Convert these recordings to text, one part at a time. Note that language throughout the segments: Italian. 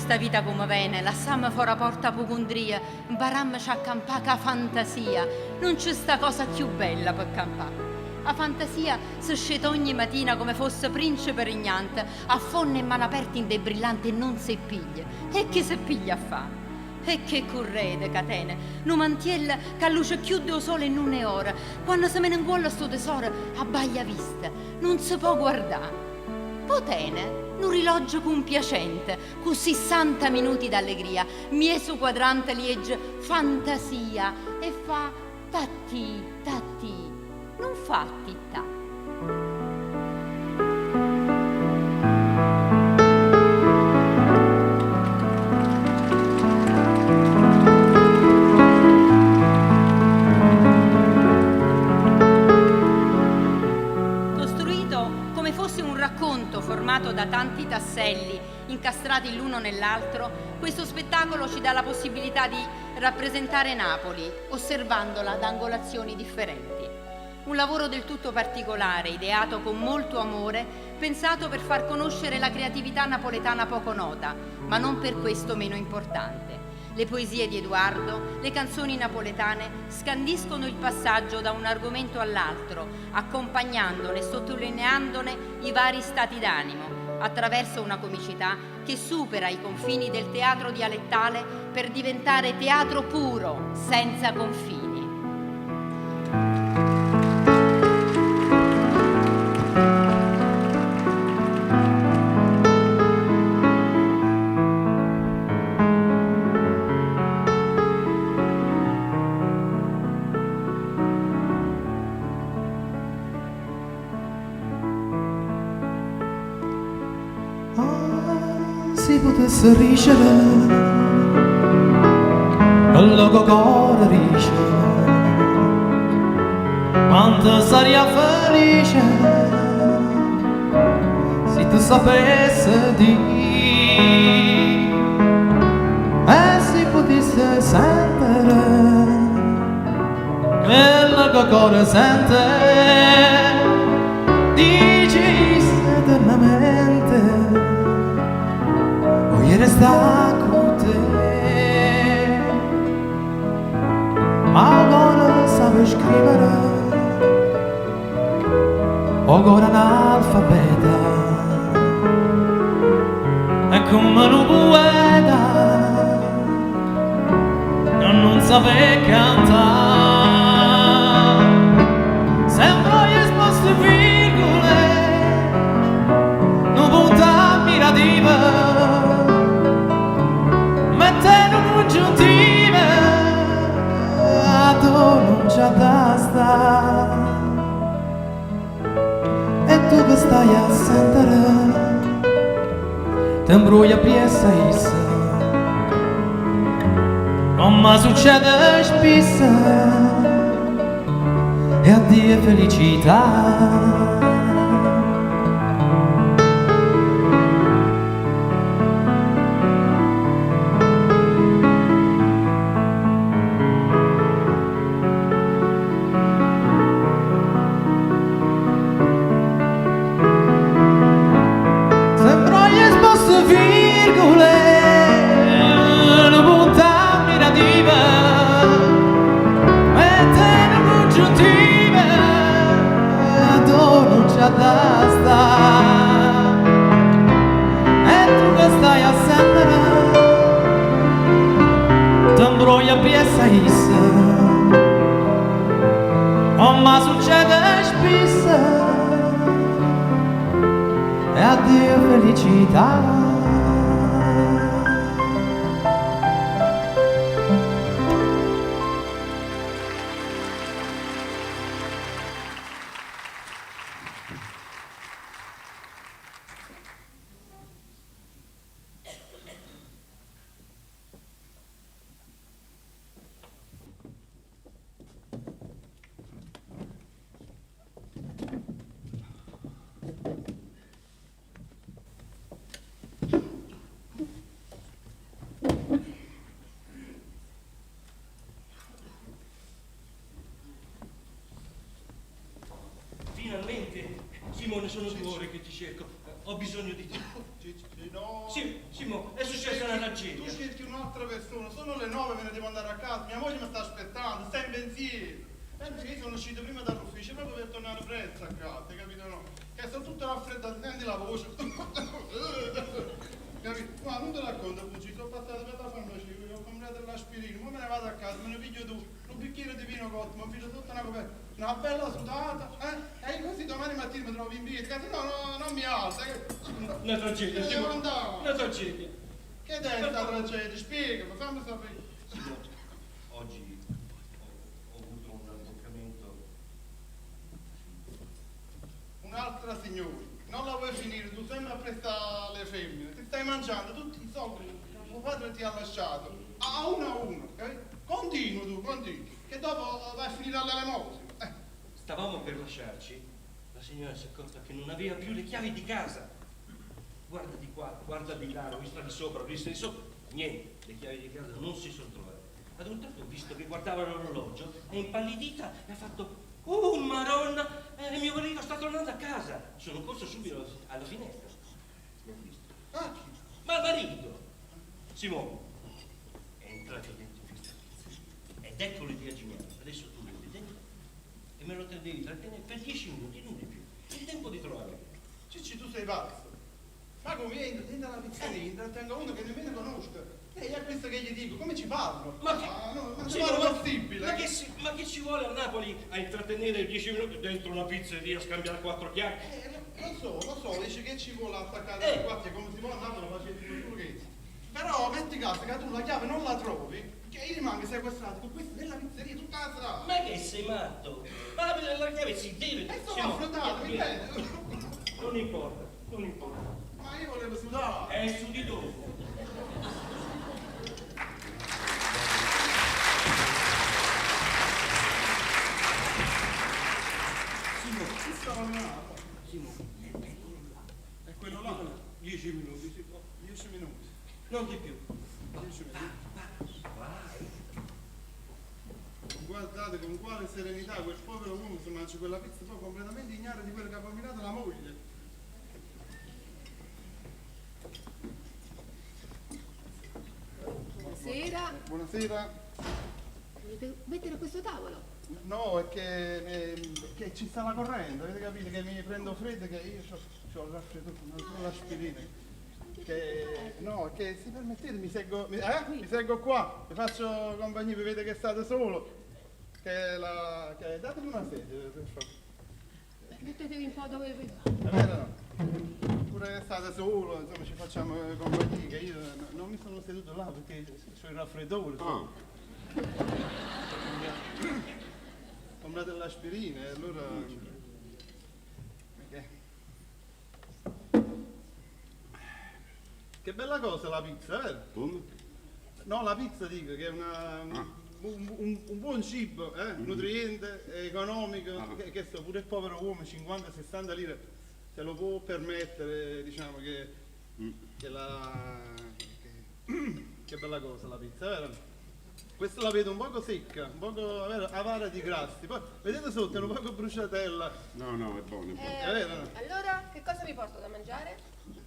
sta vita come viene, lasciamo fuori la porta pocondria, imparammoci a campare ca fantasia. Non c'è sta cosa più bella per campare. La fantasia si sceta ogni mattina come fosse principe regnante, affonda in mano aperta in dei brillanti e non si piglia. E che si piglia a fa? E che correte, catene, non mantiella che a luce chiude o sole in non è ora, quando se me ne inguolla sto tesoro a baglia vista, non si può guardare. Potene, un rilogio compiacente, con 60 minuti d'allegria, mieso quadrante liegge fantasia e fa tatti, tatti, non fa tittà. Formato da tanti tasselli incastrati l'uno nell'altro, questo spettacolo ci dà la possibilità di rappresentare Napoli, osservandola da angolazioni differenti. Un lavoro del tutto particolare, ideato con molto amore, pensato per far conoscere la creatività napoletana poco nota, ma non per questo meno importante. Le poesie di Edoardo, le canzoni napoletane scandiscono il passaggio da un argomento all'altro, accompagnandone e sottolineandone i vari stati d'animo, attraverso una comicità che supera i confini del teatro dialettale per diventare teatro puro, senza confini. Si potesse ricevere quello che cuore riceve, quanto saria felice se tu sapesse di e si potesse sentire quello che cuore sente, dici eternamente resta con te, ma ora sape scrivere, ora analfabeta, è come un poeta che non sape cantare, sembra esposto virgole, non punta ammirativa, congiuntive non c'è da sta e tu che stai a sentire ti imbruglia piessa issa come succede spesso e addio felicità. Ma succede spesso e addio felicità. Finalmente, Simone, sono 2 ore che ti cerco. Ho bisogno di te. No. Sì, Simo, è successa una tragedia. Tu cerchi un'altra persona, sono le 9, me ne devo andare a casa, mia moglie mi sta aspettando, sta in pensiero. Perché io sono uscito prima dall'ufficio proprio per tornare presto a casa, capito no? Che sono tutto raffreddato, senti la voce. Capito? Ma non te racconto, Pucci, sono passato per la farmacia, ho comprato l'aspirina, ora me ne vado a casa, me ne piglio un bicchiere di vino cotto, mi piglio tutta una coperta, una bella sudata, e così domani mattina mi trovo in via, se no non mi alza. Una tragedia, Devo Simo. andare. Una tragedia. Che è sta tragedia? Spiegami, fammi sapere. Simo, oggi ho avuto un abboccamento. Un'altra signora. Non la vuoi finire, tu sempre a prestare le femmine, ti stai mangiando tutti i soldi che tuo padre ti ha lasciato, a uno, ok? Continua, che dopo vai a finire all'elemosina. Stavamo per lasciarci, la signora si è accorta che non aveva più le chiavi di casa. Guarda di qua, guarda di là, l'ho vista di sopra, l'ho vista di sopra, niente, le chiavi di casa non si sono trovate. Ad un tratto ho visto che guardava l'orologio, è impallidita e ha fatto Maronna, mio marito sta tornando a casa. Sono corso subito alla finestra. L'ho visto. Ah, Ma il marito, Simone, è entrato dentro questa pizza. Ed ecco l'idea geniale. Adesso tu metti dentro e me lo devi trattenere per 10 minuti, non di più. Il tempo di trovare. Cicci, tu sei pazzo. Ma come entra alla pizzeria, intrattengo uno che nemmeno conosco. E è questo che gli dico, come ci parlo? Ma che, no, ma sì, ci parlo possibile. ma che ci vuole a Napoli a intrattenere 10 minuti dentro una pizzeria a scambiare 4 chiacchiere? Lo so, dice che ci vuole attaccare a quattro come si può andare, lo faccio tu che. Però metti caso che tu la chiave non la trovi, che io rimango sequestrato con questo nella pizzeria tutta la strada. Ma che sei matto? Ma la chiave si deve... E sono affrontato, mi vedi? Non importa. Ma io volevo sudare. È su di dopo. Simo, È quello là? 10 minuti, si può. 10 minuti. Non di più. 10 minuti. Guardate con quale serenità quel povero uomo si mangia quella pizza poi completamente ignaro di quello che ha combinato la moglie. Buonasera. Volete mettere a questo tavolo? No, è che ci sta la corrente, avete capito? Che mi prendo freddo, che io ho il raffreddore, non ho l'aspirina. Che se permettete mi seguo qua, vi faccio compagnia, vi vedete che state solo. Datemi una sedia, per favore. Mettetevi un po' dove vi va. È vero no? Pure che state solo, insomma ci facciamo compagnia, che io non mi sono seduto là perché ho il raffreddore. Comprate l'aspirina e allora... Che bella cosa la pizza, vero? Come? No, la pizza dico che è un buon cibo, nutriente, economico, che so, pure il povero uomo 50-60 lire se lo può permettere, diciamo che che bella cosa la pizza, vero? Questa la vedo un poco secca, un poco avara di grassi, poi vedete sotto è un poco bruciatella. No, è buono, è buono. È vero, no? Allora, che cosa vi porto da mangiare?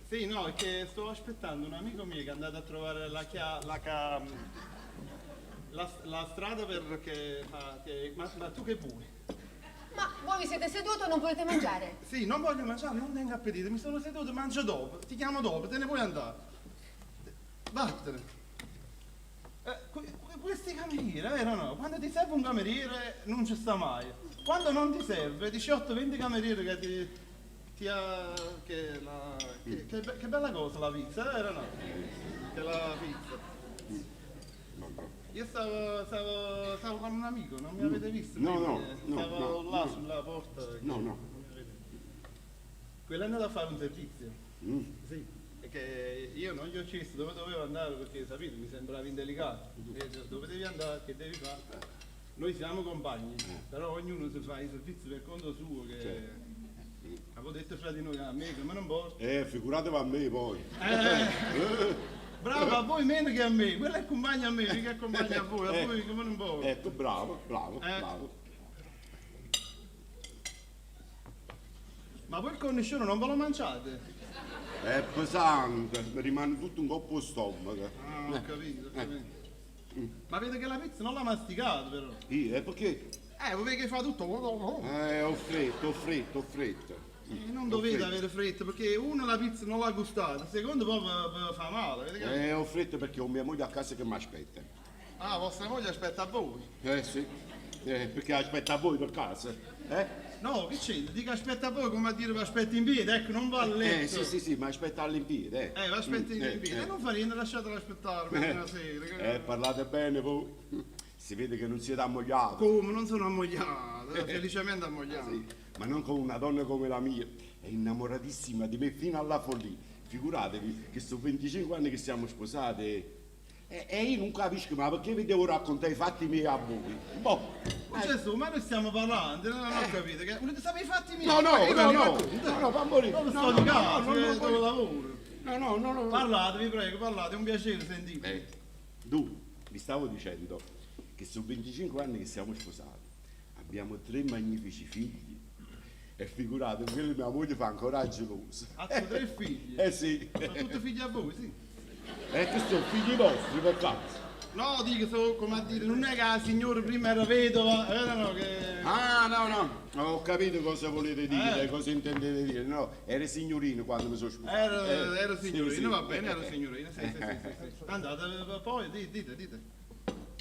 Sì, no, è che sto aspettando un amico mio che è andato a trovare la strada perché ma tu che vuoi? Ma voi vi siete seduti o non volete mangiare? Sì, non voglio mangiare, non tengo appetito, mi sono seduto, mangio dopo, ti chiamo dopo, te ne puoi andare. Vattene. Questi camerieri, vero no? Quando ti serve un cameriere non ci sta mai. Quando non ti serve, 18-20 camerieri che bella cosa la pizza, vero no? Che la pizza. Io stavo con un amico, non mi avete visto? No, Stavo là no. sulla porta. No. Quello è andato a fare un servizio. Sì. E che io non gli ho chiesto dove dovevo andare perché sapete mi sembrava indelicato. Dove devi andare, che devi fare? Noi siamo compagni, però ognuno si fa i servizi per conto suo che avevo detto fra di noi a me che me non porta. Figuratevi a me poi. Bravo, a voi meno che a me, quello è compagno a me, mica è compagno a voi che me non porta. Ecco, bravo. Ma voi il cornicione non ve lo mangiate? È pesante, mi rimane tutto un coppo al stomaco. Ah, ho capito, ho capito. Ma vede che la pizza non l'ha masticata però. Io, perché? Vuoi vedere che fa tutto? Ho fretta. Non dovete avere fretta perché uno la pizza non l'ha gustata, secondo poi fa male. Vede che... Ho fretta perché ho mia moglie a casa che mi aspetta. Ah, vostra moglie aspetta a voi. Sì. Perché aspetta a voi per casa. No, che c'entra? Dica aspetta a voi come a dire vi aspetta in piedi, ecco, non va a letto. Sì, ma aspetta all'impiede. Vi aspetta in piedi. Non fa niente, lasciatelo aspettare per una sera. Parlate bene voi. Si vede che non siete ammogliati. Come? Non sono ammogliato, felicemente ammogliato. Sì, ma non con una donna come la mia. È innamoratissima di me fino alla follia. Figuratevi che sono 25 anni che siamo sposati. E io non capisco, ma perché vi devo raccontare i fatti miei a voi? Boh. Gesù, ma noi stiamo parlando, non ho capito. Che... Volete sapere i fatti miei? No, fa morire. Non sto di casa, dove lavoro. No. Parlate, vi prego, parlate, è un piacere sentire. Tu, vi stavo dicendo che sono 25 anni che siamo sposati. Abbiamo 3 magnifici figli. E figuratevi che mia moglie fa ancora gelosa. Ha 3 figli? Sì. Sono tutti figli a voi, sì. Che sono figli vostri per caso. No, dico, so, come a dire, non è che la signora prima era vedova, no, che... No, ho capito cosa volete dire, cosa intendete dire. No, era signorino quando mi sono sposato. Era signorino, sì. Va bene, era signorino, sì. Andate, poi, dite.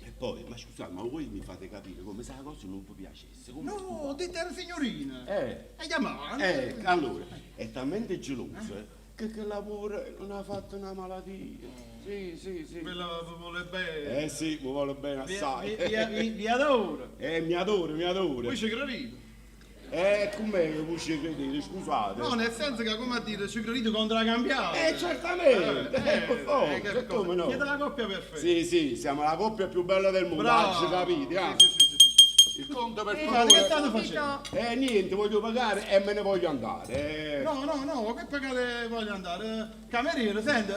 E poi, ma scusate, ma voi mi fate capire come se la cosa non vi piacesse? Come No, dite era signorina. E chiamava. allora, è talmente gelosa che lavora non ha fatto una malattia. Sì. Quella vuole bene. Sì, mi vuole bene assai. Vi adoro. Mi adoro. Poi ci credete. Com'è che voi ci credete, scusate? No, nel senso che come a dire, ci credete contro la cambiata. Certamente, per forza, come no? Siete la coppia perfetta. Sì, siamo la coppia più bella del mondo, Bravo. capite? Sì. Il conto per Che favore. state facendo? Niente, voglio pagare e me ne voglio andare. No, che pagate voglio andare? Cameriere, senti,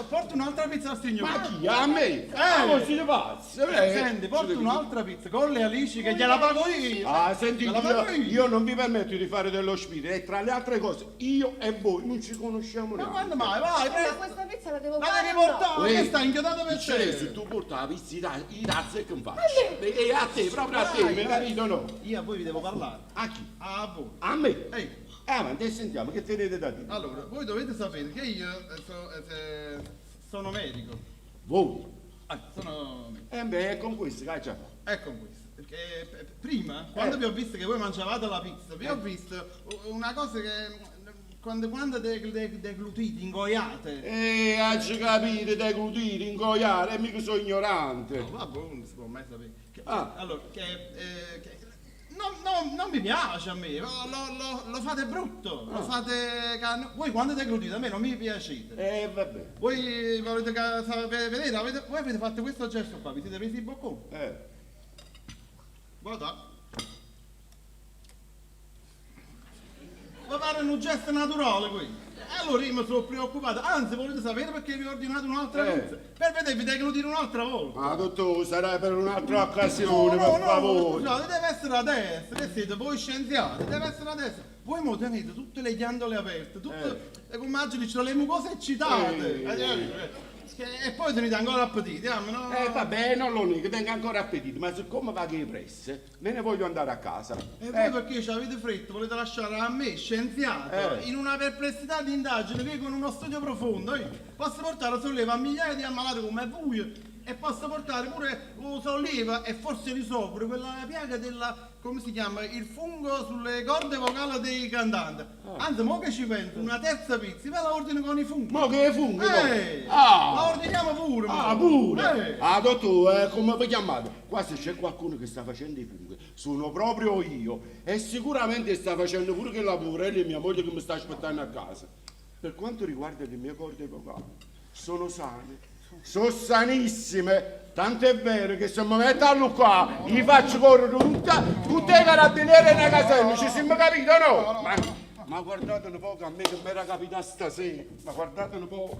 porta un'altra pizza al signore. Ma chi? A me? Ma siete pazzi? Senti, porta un'altra pizza con le alici che gliela pago io. Senti, Gliela pago io non vi permetto di fare dello spirito e tra le altre cose, io e voi non ci conosciamo Ma neanche. quando mai? Vai, Ma prendi. questa pizza la devo La fare devi o no? portare, che sta inchiodato per Se te. tu porta la pizza, i razzi che faccio. E a te, proprio a te, mi capito no? Io a voi vi devo parlare. A chi? A voi. A me? Ehi. Avanti e sentiamo, che tenete da dire? Allora, voi dovete sapere che io sono medico. Voi? Sono medico. È con questo che hai già fatto. Ecco questo. Perché prima, quando vi ho visto che voi mangiavate la pizza, vi ho visto una cosa che quando deglutite, ingoiate. Hai capito, deglutire, ingoiare, e mica sono ignorante. No, vabbè, non si può mai sapere. Allora, non mi piace a me, lo fate brutto, lo fate... Voi quando deglutite a me non mi piacete. Vabbè. Voi volete vedere, voi avete fatto questo gesto qua, vi siete presi i bocconi. Guarda. Mi pare un gesto naturale qui. Allora io mi sono preoccupato, anzi volete sapere perché vi ho ordinato un'altra pizza? Per vedervi deglutire un'altra volta. Ma dottore, sarà per un'altra occasione, per favore. Scusate, deve essere adesso, che siete voi scienziati, deve essere adesso. Voi mo tenete tutte le ghiandole aperte, tutte le immagini, c'ho le mucose eccitate. E poi tenete ancora appetito, no? Vabbè, non lo nego, tengo ancora appetito, ma siccome va che presse, me ne voglio andare a casa. E voi perché ci avete fretta, volete lasciare a me, scienziato, in una perplessità di indagine, qui con uno studio profondo, posso portare sollievo a migliaia di ammalati come voi e posso portare pure un sollievo e forse risolvere quella piaga della, come si chiama, il fungo sulle corde vocali dei cantanti. Anzi, mo che ci penso, una terza pizza, ve la ordino con i funghi. Ma che funghi? La ordiniamo pure. Pure? Dottore, come vi chiamate? Qua se c'è qualcuno che sta facendo i funghi, sono proprio io. E sicuramente sta facendo pure che lavoro e mia moglie che mi sta aspettando a casa. Per quanto riguarda le mie corde vocali, sono sane. Sono sanissime, tanto è vero che se mi metto qua gli faccio correre tutte le carabiniere nei caselli, ci siamo capiti o no? Ma guardate un po' che a me che mi era capitato stasera, ma guardate un po'.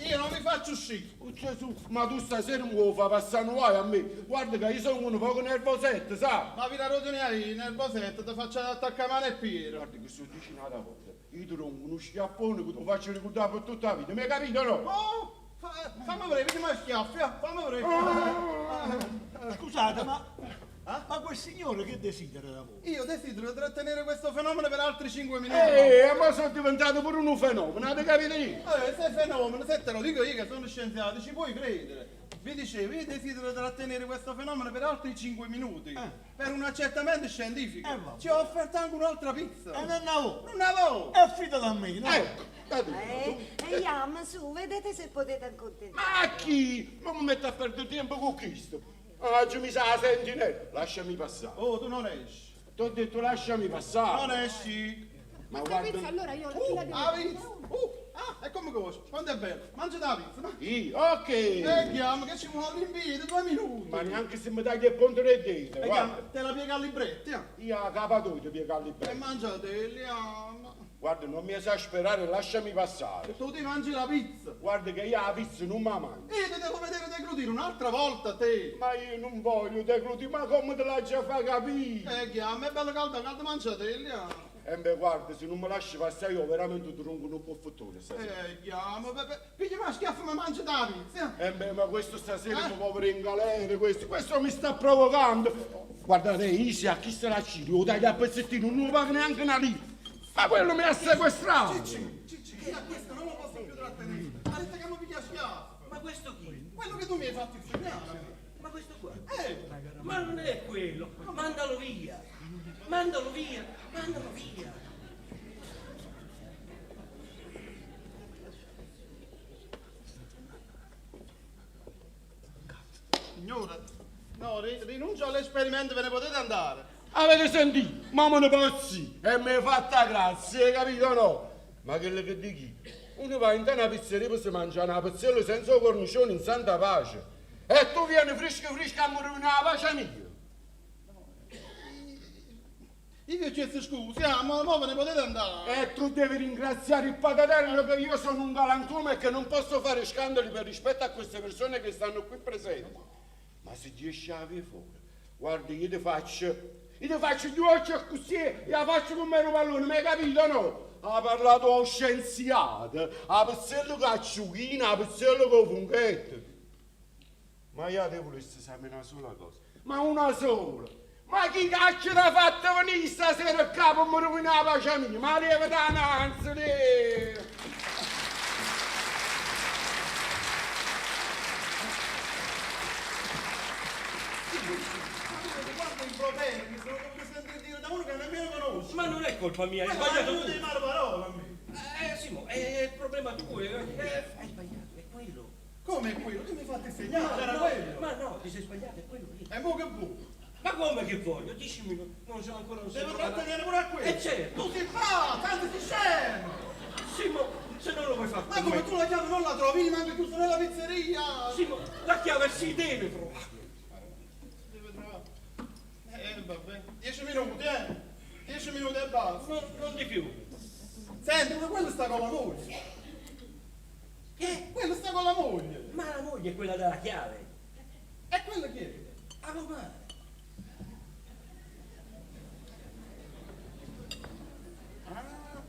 Io non mi faccio uscire. Oh, Gesù, ma tu stasera mi vuoi far passare guai a me? Guarda che io sono un poco nervosetto, sa? Ma vi la rotoniai nel bosetto, ti faccio attaccare mano e piede. Guarda che sono vicino alla volta. io ti rompo uno schiaffone che ti faccio ricordare per tutta la vita, mi hai capito no? Oh, fammi vedere, vedi mai schiaffi, fammi vedere. Scusate, ma quel signore che desidera da voi? Io desidero trattenere questo fenomeno per altri 5 minuti. Ma sono diventato pure un fenomeno, avete capito io? Se fenomeno, se te lo dico io che sono scienziato, ci puoi credere. Vi dicevo, io desidero trattenere questo fenomeno per altri 5 minuti. Per un accertamento scientifico. Ci ho offerto anche un'altra pizza. E non avevo. Non avevo. È affida da me, no? Ecco, Andiamo su, vedete se potete accontentare. ma chi? Non mi metto a perdere tempo con questo. Oggi mi sa la sentinella, lasciami passare. Oh, tu non esci. Ti ho detto lasciami passare. Non esci. Ma Questa guarda, pizza allora io la devo... La pizza. E come conosci? Quanto è bello? Mangia la pizza, no? io, ok. Chiamo che ci vuole l'invito, 2 minuti. Ma neanche se mi dai il ponte del dito, guarda. Te la piega a libretti, Io a capatoio ti piegarli E bene. mangiate, ama. Guarda, non mi esasperare, lasciami passare. Tu ti mangi la pizza. Guarda che io la pizza non mi mangio. Io ti devo vedere deglutire un'altra volta, te. Ma io non voglio deglutire, ma come te la già fa capire? Chiama, è bello caldo, mangiate, ama. E beh, guarda, se non mi lasci passare io veramente ti rompo un po' fottone stasera. Chiama, piglia ma schiaffo mi mangia la pizza. E beh, ma questo stasera mi può venire in galera, questo mi sta provocando. Guardate, Isi, a chi se la ciri, lo dai a pezzettino, non lo paga neanche una lira. Ma quello mi ha sequestrato. Cicci, io a questo non lo posso più trattenere. Ha detto che mi piglia schiaffo. Ma questo chi? Quello che tu mi hai fatto insegnare. Ma questo qua? Ma non è quello. Mandalo via. Mandalo via. Mandalo via. Signore, no, rinuncio all'esperimento, ve ne potete andare. Avete sentito? Ma me ne pozzi e mi è fatta grazia, hai capito o no? Ma quello che dici? Uno va in una pizzeria per si mangiare una pizzella senza cornicione in santa pace. E tu vieni fresco a mi rovinare la pace mia. Io vi ho chiesto scusa, ma ve ne potete andare. E tu devi ringraziare il Patatello che io sono un galantuomo e che non posso fare scandali per rispetto a queste persone che stanno qui presenti. Ma se riesci a avere fuori, guarda, io ti faccio 2 occhi così e la faccio come un pallone, mi hai capito no? Ha parlato lo scienziato, a pizzello con la acciughina, a pizzello con il funghetto. Ma io ti volessi sapere una sola cosa, ma una sola. Ma chi cacchio l'ha fatto venire stasera a capo e mi rovina la pace mia? Ma lieve dananza, lì! Guarda il problema, mi sono dovuto sentire dire da uno che nemmeno conosco. Ma non è colpa mia, hai Ma sbagliato tu tu. devi fare parola a me. Simo, è il problema tuo. Hai sbagliato, è quello. Come è quello? Tu mi hai fatto insegnare, era no, quello. ma no, ti sei sbagliato, è quello lì. E mo che vuoi? Ma come che voglio? 10 minuti, non sono ancora un Devo secondo. trattenere pure a quello. certo. Tu sei fa, tanto si scemo. Simo, se non lo vuoi fare Ma come tu la chiave non la trovi, manca chiuso nella pizzeria. Simo, la chiave si deve trovare. Deve trovare. Vabbè. 10 minuti, 10 minuti e basta. Non di più. Senti, ma quello sta con la moglie. Che? Quello sta con la moglie. Ma la moglie è quella della chiave. E quello chi è? A romana.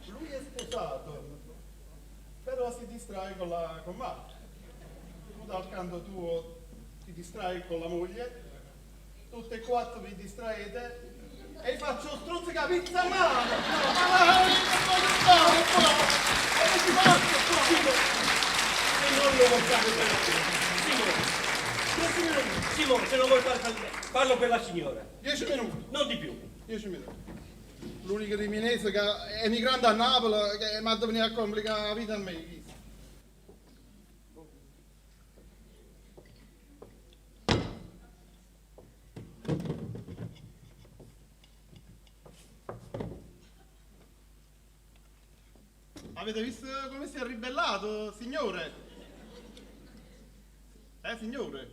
Lui è sposato, però si distrae con Marta. Tu dal canto tuo ti distrai con la moglie, tutte e 4 vi distraete e faccio stronzica pizza a mano. Se non lo vuoi fare per la signora. Simo, se non vuoi fare fallo per la signora. 10 minuti. Non di più. 10 minuti. L'unico riminese che è emigrante a Napoli che mi ha dovuto venire a complicare la vita a me. Avete visto come si è ribellato, signore? Signore?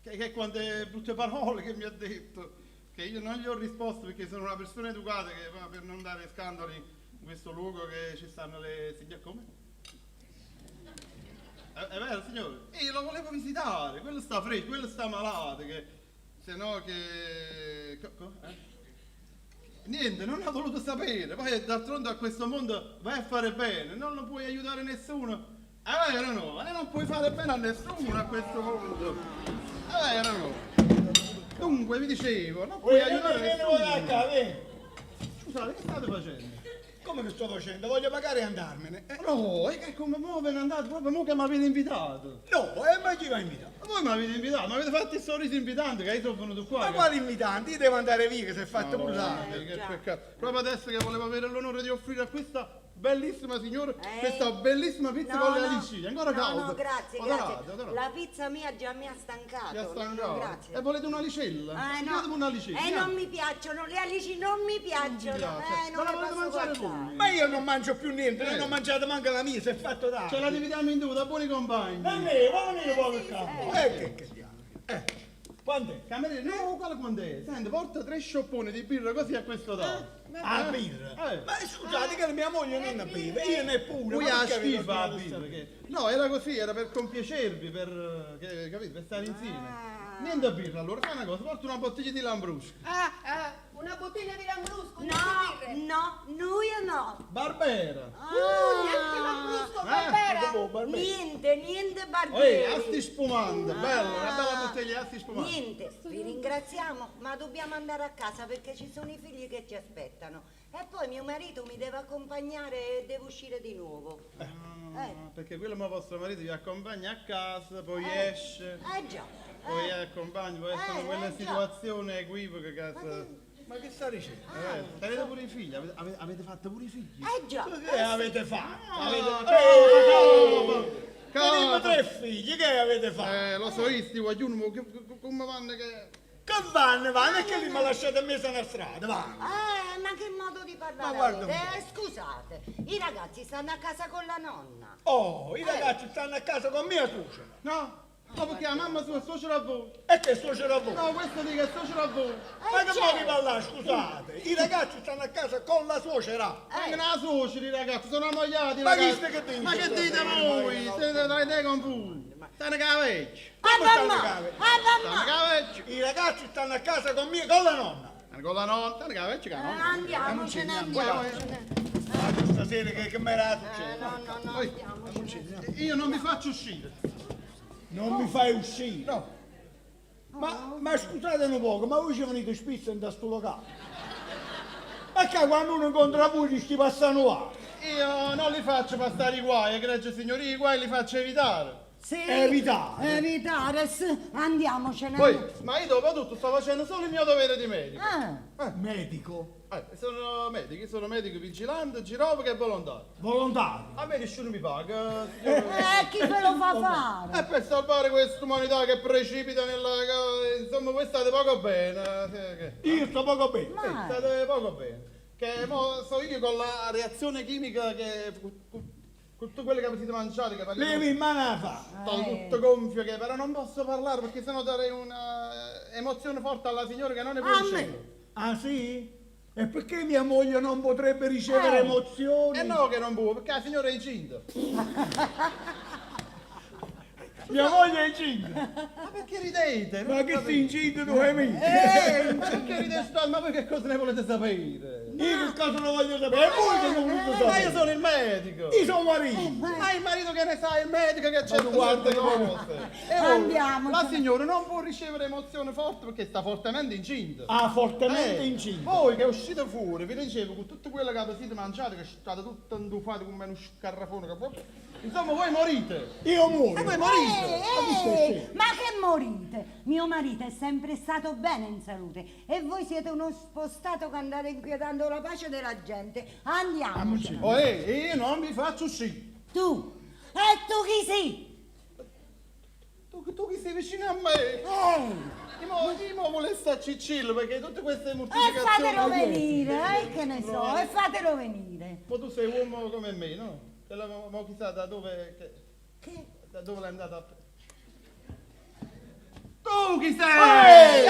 Che quante brutte parole che mi ha detto, che io non gli ho risposto perché sono una persona educata che per non dare scandali in questo luogo che ci stanno le signore. Come? È vero, signore? Io lo volevo visitare, quello sta freddo, quello sta malato, che se no che... Niente, non ha voluto sapere. Poi d'altronde a questo mondo vai a fare bene, non lo puoi aiutare nessuno. È vero no? E non puoi fare bene a nessuno a questo mondo. È vero no? Dunque vi dicevo, non puoi aiutare nessuno. Scusate, che state facendo? Come che sto facendo? Voglio pagare e andarmene. No, e che come mo ve ne andate proprio mo che mi avete invitato? No, ma chi va invitato? Ma voi mi avete invitato, mi avete fatto il sorriso invitante che io sono venuto qua. Ma quali invitanti? Io devo andare via che si è fatto bruciare. Che peccato. Proprio adesso che volevo avere l'onore di offrire a questa bellissima signora questa bellissima pizza con le alicine, ancora calda. No, grazie, Adorate, grazie. adorate. La pizza mia già mi ha stancato. Mi ha stancato. Grazie. E volete un'alicella? No. Datemi un'alicella. Non mi piacciono, le alici non mi piacciono. piace. Non Ma la le volete posso mangiare guardare. voi? Ma io non mangio più niente, non ho mangiato manco la mia, si è fatto tanto. Ce la dividiamo in due, da buoni compagni. Va venire poi per capo. Che diavolo. Quant'è? Cameriere, no, quale quant'è? Senti, porta 3 sciopponi di birra così a questo tavolo. Ah, birra? Ma scusate che mia moglie non ne beve, io neppure. Lui ma ha perché vi schifo a dobbiate birra. stare? No, era così, era per compiacervi, per, capite, per stare insieme. Niente birra, allora fai una cosa, porta una bottiglia di Lambrusco. Una bottiglia di Lambrusco, No, lui no. Barbera. neanche Lambrusco, Barbera. Niente Ehi, Barbera. asti spumante, bella, una bella bottiglia, asti spumante. Niente, vi ringraziamo, ma dobbiamo andare a casa perché ci sono i figli che ci aspettano. E poi mio marito mi deve accompagnare e devo uscire di nuovo. Perché quello ma vostro marito vi accompagna a casa, poi esce, Già. poi accompagna, poi sono quelle situazioni equivoche che... Ma che sta dicendo? Avete pure i figli, avete fatto pure i figli? Già. Che avete fatto? Calma. Avete 3 figli, che avete fatto? Lo so, io sti guaglioni, come vanno che... Che vanno, e che li mi lasciate a messa nella strada, vanno. Ma che modo di Ma parlare guarda avete? Scusate, i ragazzi stanno a casa con la nonna. Oh, i ragazzi stanno a casa con mia suocera. No? No, perché la mamma sua è suocera a voi. E che suocera voi? No, questo dica è suocera a voi. Ma che certo. modo di parlare, scusate? I ragazzi stanno a casa con la suocera. Anche la suocera, ragazzi, sono ammogliati, Ma chi ragazzi. ste che dite? Ma che dite voi? Siete tra te confusi. Stanno cavecchi. Come stanno a casa? Stanno cavecchi. I ragazzi stanno a casa con la nonna. Stanno con la nonna, stanno cavecchi, che la nonna. Andiamocene, andiamocene. Ma stasera che mi era successo? No, andiamocene. Io non mi faccio uscire. Non mi fai uscire? No. Ma scusate un poco, ma voi ci venite spizza in questo locale? Ma che quando uno incontra voi ci passano là? Io non li faccio passare i guai, egregio signoria, i guai li faccio evitare. Sì, Evitare. evitare, sì. Andiamocene. Poi, ma io dopo tutto sto facendo solo il mio dovere di medico. Medico? Sono medico vigilante, girovago e volontario. Volontario? A me nessuno mi paga. Chi ve lo fa fare? E per salvare questa umanità che precipita nella... Insomma, voi state poco bene. Io sto poco bene. State poco bene. Che mo so io con la reazione chimica che... Con tutte quelle che avete mangiato, che parliamo... Levi in mano fa. Sto tutto gonfio che però non posso parlare perché sennò darei una emozione forte alla signora che non ne può ricevere. Ah sì? E perché mia moglie non potrebbe ricevere emozioni? Eh no che non può, perché la signora è incinta. Mia moglie è incinta. Ma perché ridete? Ma che sei incinta tu e me? Perché ridete? Ma voi che cosa ne volete sapere? Io che cosa lo voglio sapere? E voi che non volete sapere? Ma io sono il medico. Io sono marito. Ma il marito che ne sa, il medico che c'è quante cose. E Andiamo. la signora non può ricevere emozione forte perché sta fortemente incinta. Ah, fortemente incinta. Voi che uscite fuori, vi dicevo con tutte quelle che avete mangiato, che state tutte indufate come uno scarrafone. Insomma, voi morite. Io muoio. E voi morite. Ma che morite? Mio marito è sempre stato bene in salute e voi siete uno spostato che andate inquietando la pace della gente. Andiamocene. Oh, io non vi faccio uscire. Tu? E tu chi sei? Tu che sei vicino a me. Io mo volevo stare a Cicillo perché tutte queste E mortificazioni... fatelo venire, che ne so, e fatelo venire. Ma tu sei uomo come me, no? E ma chissà da dove... Che? Da dove l'hai andata a... Tu chi sei?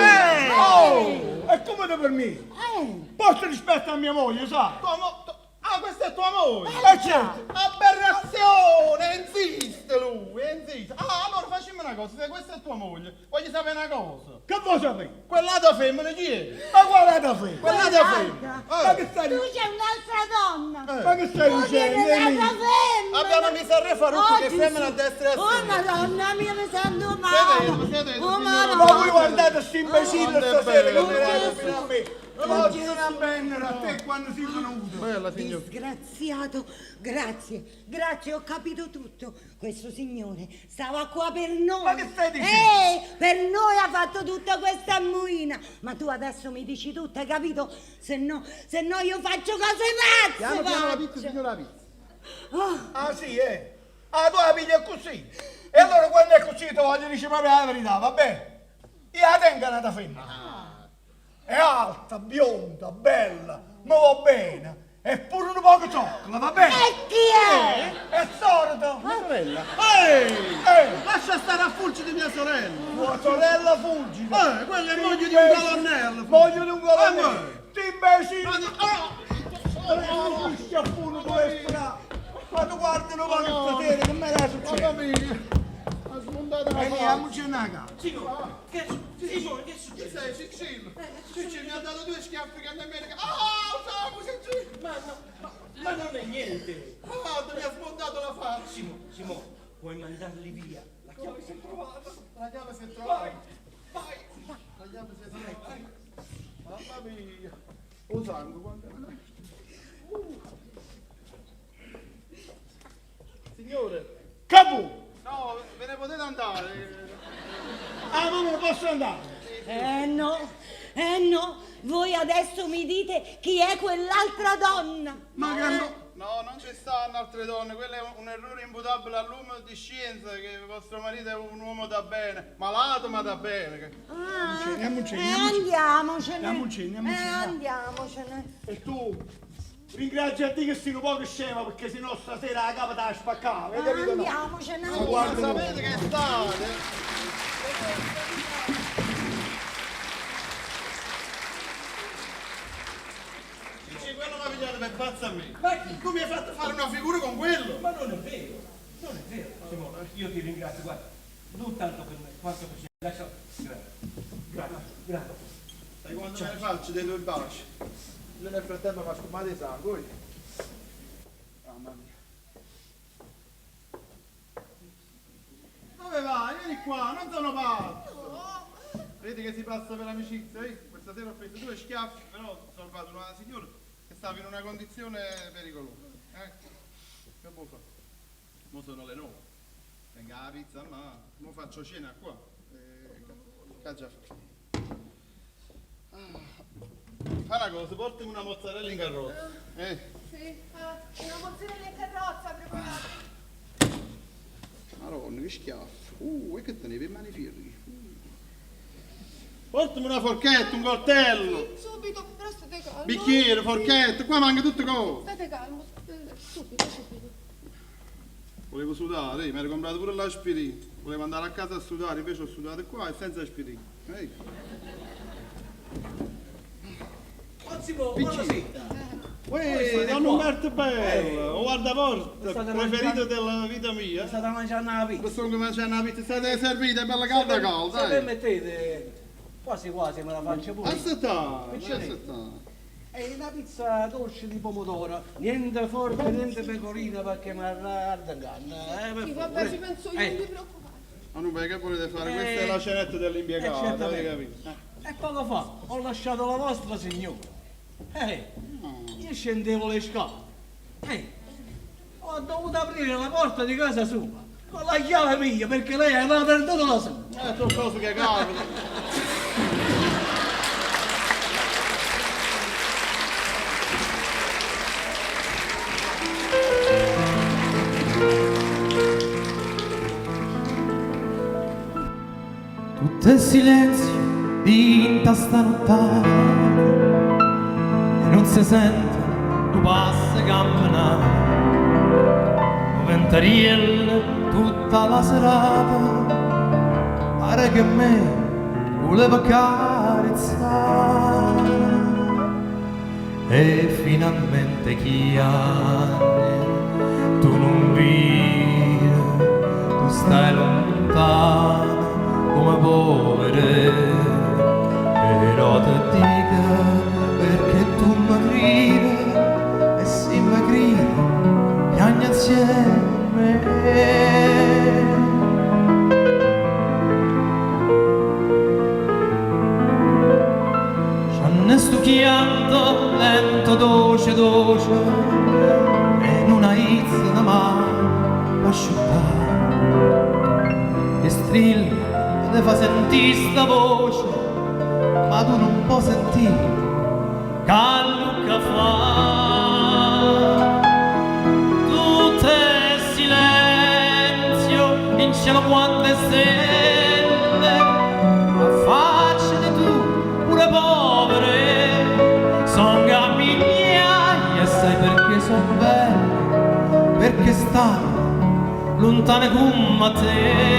E come te permetti? Porta rispetto a mia moglie, sai? Questa è tua moglie! Ma certo! Aberrazione! Insiste lui, insiste! Allora facciamo una una cosa, se questa è tua moglie, voglio sapere una cosa. Che vuoi sapere? Quell'altra femmina chi è? Ma quale da femmina? Quell'altra femmina. Ma che stai Tu dicendo? c'è un'altra donna. Ma che stai Tu sei dicendo? un'altra femmina. Abbiamo messo a re Farrucco che Gesù. femmina a destra e a Oh sinistra. madonna mia, mi sento male. Siete, Oh Ma voi madonna. guardate sti imbecilli Oh, stasera che bello. mi danno fino a me. Oggi Gesù. una bennera a te quando si venuto. Bella signora. Disgraziato, grazie, ho capito tutto. Questo signore stava qua per noi. Ma che stai dicendo? Per noi ha fatto tutta questa ammuina. Ma tu adesso mi dici tutto, hai capito? Se no io faccio cose Piano piano la pazze. pizza, signora la pizza. Ah sì, eh? Ah, tu la pigli così? E allora quando è così ti voglio dire proprio la verità, va bene? Io la tengo una femmina. È alta, bionda, bella, ma va bene. È pure un poco cioccola, va bene? E chi è? È sordo. Mia sorella. Ehi, Lascia stare a Fulci di mia sorella. tua sorella fuggi. Quella è moglie di un colonnello. Moglie di un colonnello. Ah, Ti imbecille. Ti schiaffone tu estra. Ma tu guardi una cosa stasera, che me la succede? Ha smontato la Veniamoci in casa. Signore, che è successo? sei Cicillo? Cicillo mi ha dato 2 schiaffi che a me Ah, ciao, Cicillo! Ma non è niente. Ah, mi ha smontato la faccia. Simone, puoi mandarli via. La chiave si è trovata. La chiave si è trovata. Vai. La chiave si è trovata. Mamma mia. O sangue, quanto Signore. Capo! No, ve ne potete andare. Ah, ma non posso andare. No, voi adesso mi dite chi è quell'altra donna. Ma che No, non ci stanno altre donne, quello è un errore imputabile all'uomo di scienza che vostro marito è un uomo da bene, malato ma da bene. Andiamocene. Andiamocene. E tu ringrazia a Dio che sei un po' scema perché sennò stasera la capa te la spaccava, hai capito? No? Andiamocene. Ma guarda, Sapete che state? Dici, quello l'ha pigliato per pazzo a me. Ma chi? Tu mi hai fatto fare una figura con quello. Ma non è vero. Non è vero. Simone, io ti ringrazio, guarda. Non tanto per me, quanto per te. Lascia. Grazie. Sai quando me ne faccio dei 2 baci? Io nel frattempo faccio fumare di sangue. Mamma mia. Dove vai? Vieni qua, non sono pazzo. Vedi che si passa per l'amicizia, questa sera ho preso 2 schiaffi, però ho salvato una signora che stava in una condizione pericolosa. Che può fare? Mo sono le 9. Venga la pizza, ma mo faccio cena qua. Che già faccio? Fa una cosa, portami una mozzarella in carrozza. Sì, una mozzarella in carrozza preparata. Madonna, che schiaffo. E che te ne per mani fierri. Portami una forchetta, un coltello. Subito, però state calmo. Bicchiere, forchetta, qua manca tutte cose. State calmo, subito. Volevo sudare, mi ero comprato pure l'aspirina. Volevo andare a casa a sudare, invece ho sudato qua e senza aspirina. Simone, buonasera. Uè, Don Umberto Bello, guarda porta, State preferito mangiando- della vita mia. State mangiando la pizza. Questo che mangiano la pizza, state servita, è bella calda Se calda. permettete, quasi me la faccio pure. Aspettare, Picciolino. aspettare. È una pizza dolce di pomodoro, niente forte, niente pecorina perché mi arda in canna. Sì, vabbè, ci penso io, non vi preoccupare. Ma non che volete fare? Questa è la cenetta dell'impiegato, avete certamente. capito? E poco fa ho lasciato la vostra signora. Io scendevo le scale. Ho dovuto aprire la porta di casa sua con la chiave mia perché lei aveva perduto la sua. Sono cose che capitano. Tutto il silenzio di inta nottata e non si sente tu passi camminare ventarielle tutta la serata pare che me voleva carezzare e finalmente chi anni tu non vivi tu stai lontano lento, lento, dolce, dolce, e non hai da mano asciuttare. E strilla, te fa sentire sta voce, ma tu non puoi sentire, che fa. Tutto è silenzio, in cielo quante stelle, affacciati tu, pure povere, son migliaia, e sai perché son belle, perché stanno lontane come te.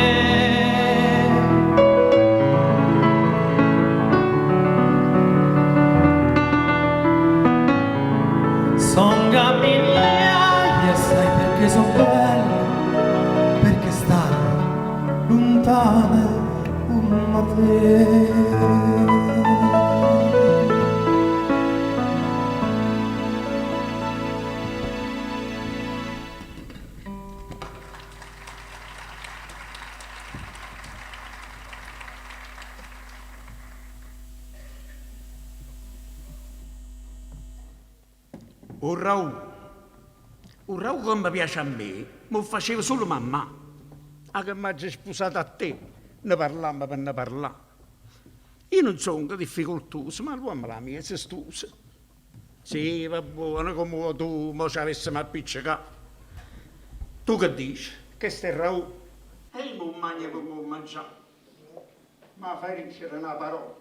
Son migliaia, sai perché son belle, perché stanno lontane come te. Un Raù che mi piace a me, mi faceva solo mamma. A che mi ha sposato a te, ne parlammo per ne parlare. Io non sono difficoltoso, ma l'uomo la mia si stusa. Sì, va buono come tu, ma ci avessimo appiccicato. Tu che dici? Che stai Raù? E io non mangio come ho mangiato. Ma fai dicere una parola.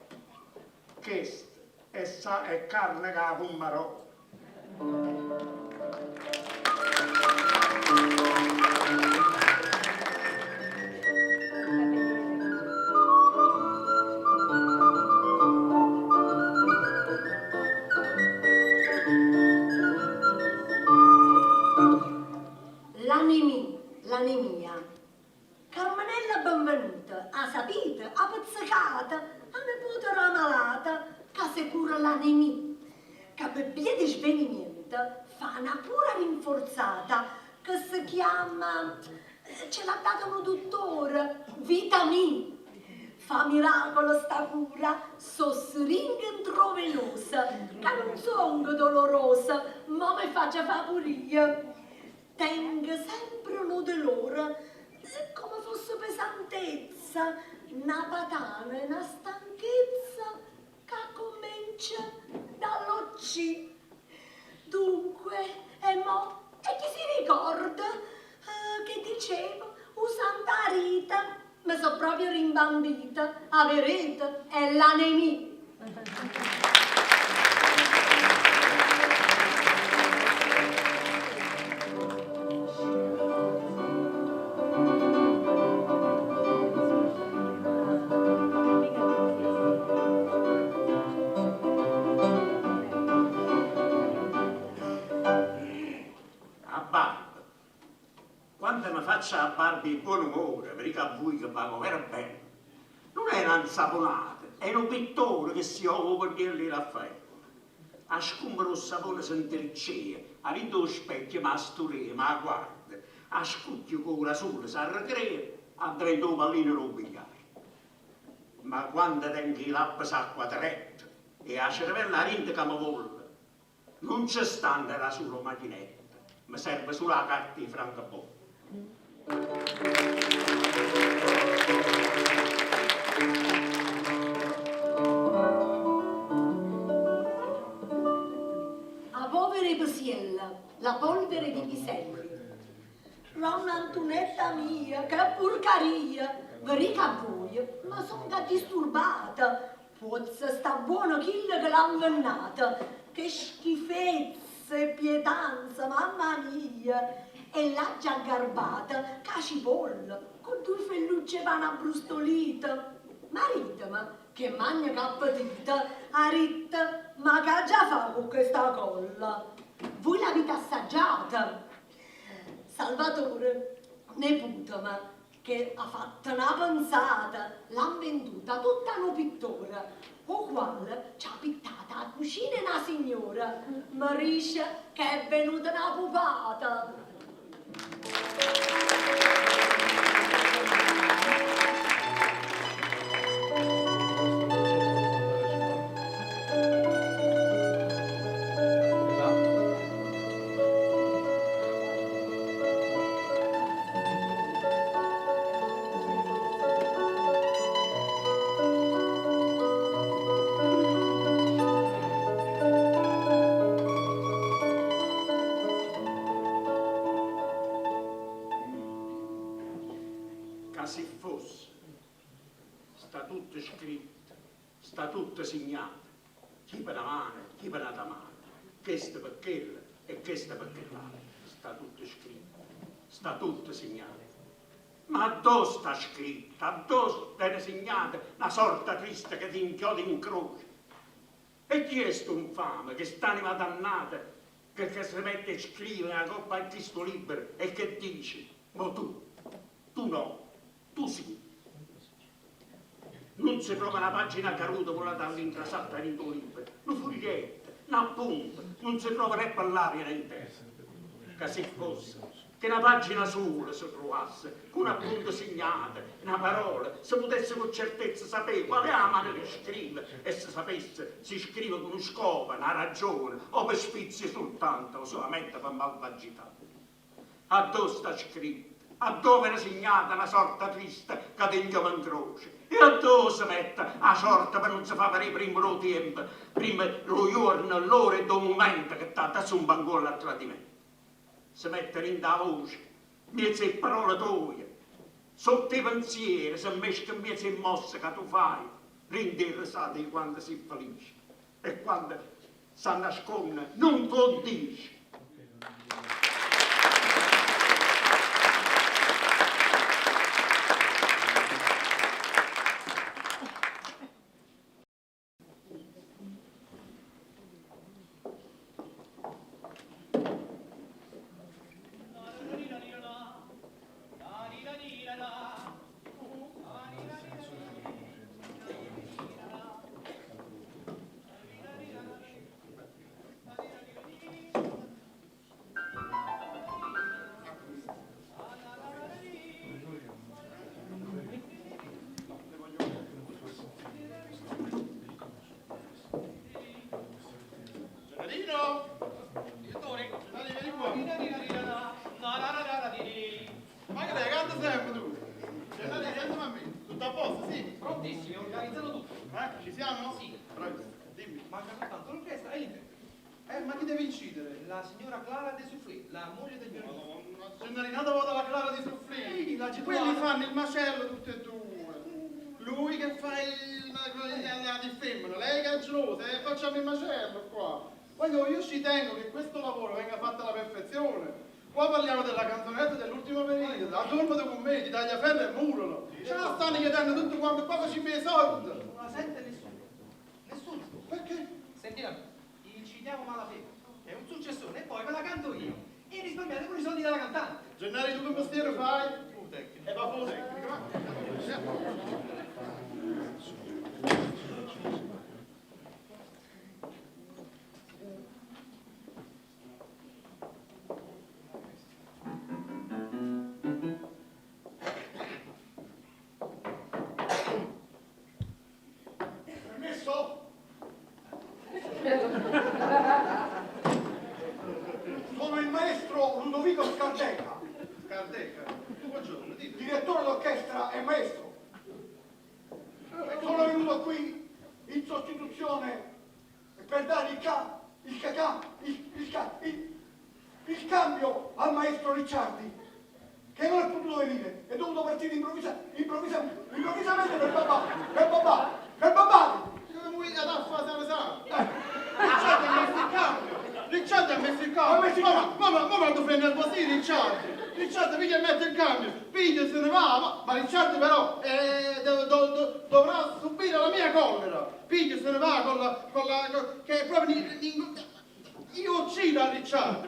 Questa è carne che ha fumarò. L'anemia. Carmenella benvenuta, ha sapito, ha pizzicata, ha nipote malata, che si cura l'anemia. Che per via di svenimento fa una cura rinforzata che si chiama, ce l'ha dato un dottore, vitamina. Fa miracolo sta cura, so siringhe intravenose, che non sono dolorose, ma mi faccia favorire. Tengo sempre un dolore, come fosse pesantezza, una patana e una stanchezza che comincia dall'OC. Dunque, e chi si ricorda che dicevo, usando Rita, mi sono proprio rimbambita, a verete, è l'anemia. Faccia a Barbie buon umore, perché a voi che va a bene. Non è una insaponata, è un pittore che si occupa per dirgli Raffaele. A scumbero il sapone sentiricea, a rindo lo specchio, ma a sturea, ma a guarda. A scucchio con la sola, si arrecrea, a drento un pallino robigliare. Ma quando tengo i lappi s'acqua diretta e a cervella rinda che mi vuole, non c'è stante la sola macchinetta, mi serve solo la carta di francobollo. A povere Pasiella, la polvere di piselli. Nonna Antonetta mia, che porcaria! Verica a voi, ma sono disturbata. Pozza sta buono chilla che l'ha invennata. Che schifezze, pietanza, mamma mia! E l'ha già garbata, che cipolla, con due fellucce vanno abbrustolite. Ma Rita, che magna che appetita, a Rita, ma che già fa con questa colla? Voi l'avete assaggiata? Salvatore, nepote, che ha fatto una pensata, l'ha venduta tutta una pittora, o quale ci ha pittata a cucina una signora, Mariscia, che è venuta una pupata. sta tutto scritto, sta tutto segnato. Chi per la mano, chi per la mano, questo per quello e questo per quell'altro. Sta tutto scritto, sta tutto segnato. Ma dove sta scritto, dove viene segnata una sorta triste che ti inchiodi in croce? E chi è sto infame, che st'anima dannata, che si mette a scrivere una coppa al Cristo libero e che dice, ma tu no, tu sì. Non si trova una pagina caruta volata all'intrasalta in tuo libro, un foglietto, un appunto, non si trova né per l'aria né in terra. Che se fosse, che una pagina sola si trovasse, con un appunto segnato, una parola, se potesse con certezza sapere qual è la mano che scrive e se sapesse si scrive con uno scopo, una ragione, o per sfizi soltanto, o solamente per malvagità. A dove sta scritto? A dove era segnata una sorta triste che ti inchiova in croce? E a dove si mette la sorta per non si fa vedere prima lo tempo, prima lo giorno, l'ora e il momento che ti su un bancone al tradimento? Si mettono in da voce, mezzo le parole tue, sotto i pensieri, si mesca in mezzo le mosse che tu fai, rinteressate di quando sei felice e quando si nasconde non te lo dici. Ma che dai, canta sempre tu? Sentiamo a me, tutto a posto, sì? Prontissimi, organizzano tutto. Ci siamo? Sì. Bravissimo, dimmi. Manca soltanto l'orchestra e l'intento. Ma chi deve incidere? La signora Clara De Soufflé, la moglie del mio amico. Madonna, Gennarinata vota la Clara di Soffrì. Sì, la Quelli Getulana. fanno il macello tutti e due. Lui che fa la di femmina, lei che è gelosa, e facciamo il macello qua. Voglio, io ci tengo che questo lavoro venga fatto alla perfezione. Qua parliamo della canzonetta dell'ultimo periodo, la turma dei commenti, Tagliaferro e Murolo. Ce la stanno chiedendo tutto quanto, qua ci mette i soldi. Non la sente nessuno. Nessuno. Perché? Sentite, incidiamo Malafede. È un successore e poi ve la canto io. E risparmiate con i soldi della cantante. Gennari, tu che mestiere fai? E va fuori tecnico, va? Permesso? Sono il maestro Ludovico Scardeca, Cardeca, buongiorno, dite. direttore d'orchestra e maestro. Sono venuto qui in sostituzione per dare il cambio al maestro Ricciardi, che non è potuto venire, è dovuto partire improvvisamente per babà. Guida da fare Ricciardi ha messo il cambio. Ricciardi ha messo il cambio. Ma quando fai nervosire Ricciardi? Ricciardi piglia e mette il cambio, piglia e se ne va, ma Ricciardi però dovrà subire la mia collera. Piglia e se ne va con la che è proprio io uccido a Ricciardi.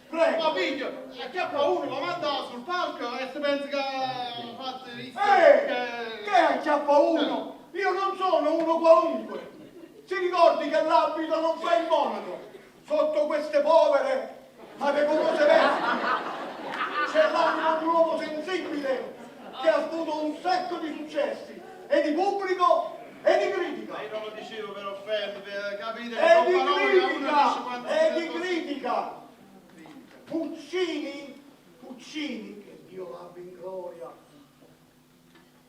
Prego. Ma piglia, acchiappa uno, lo manda sul palco e si pensa che ha fatto i Che acchiappa uno? Io non sono uno qualunque. Si ricordi che l'abito non fa il monaco. Sotto queste povere ma decorose vesti c'è l'animo di un uomo sensibile che ha avuto un secco di successi, e di pubblico e di critica. Ma io non lo dicevo per offendere, capite? E Con parole che uno dice quando si di sente così. critica. Puccini, che Dio l'abbia in gloria.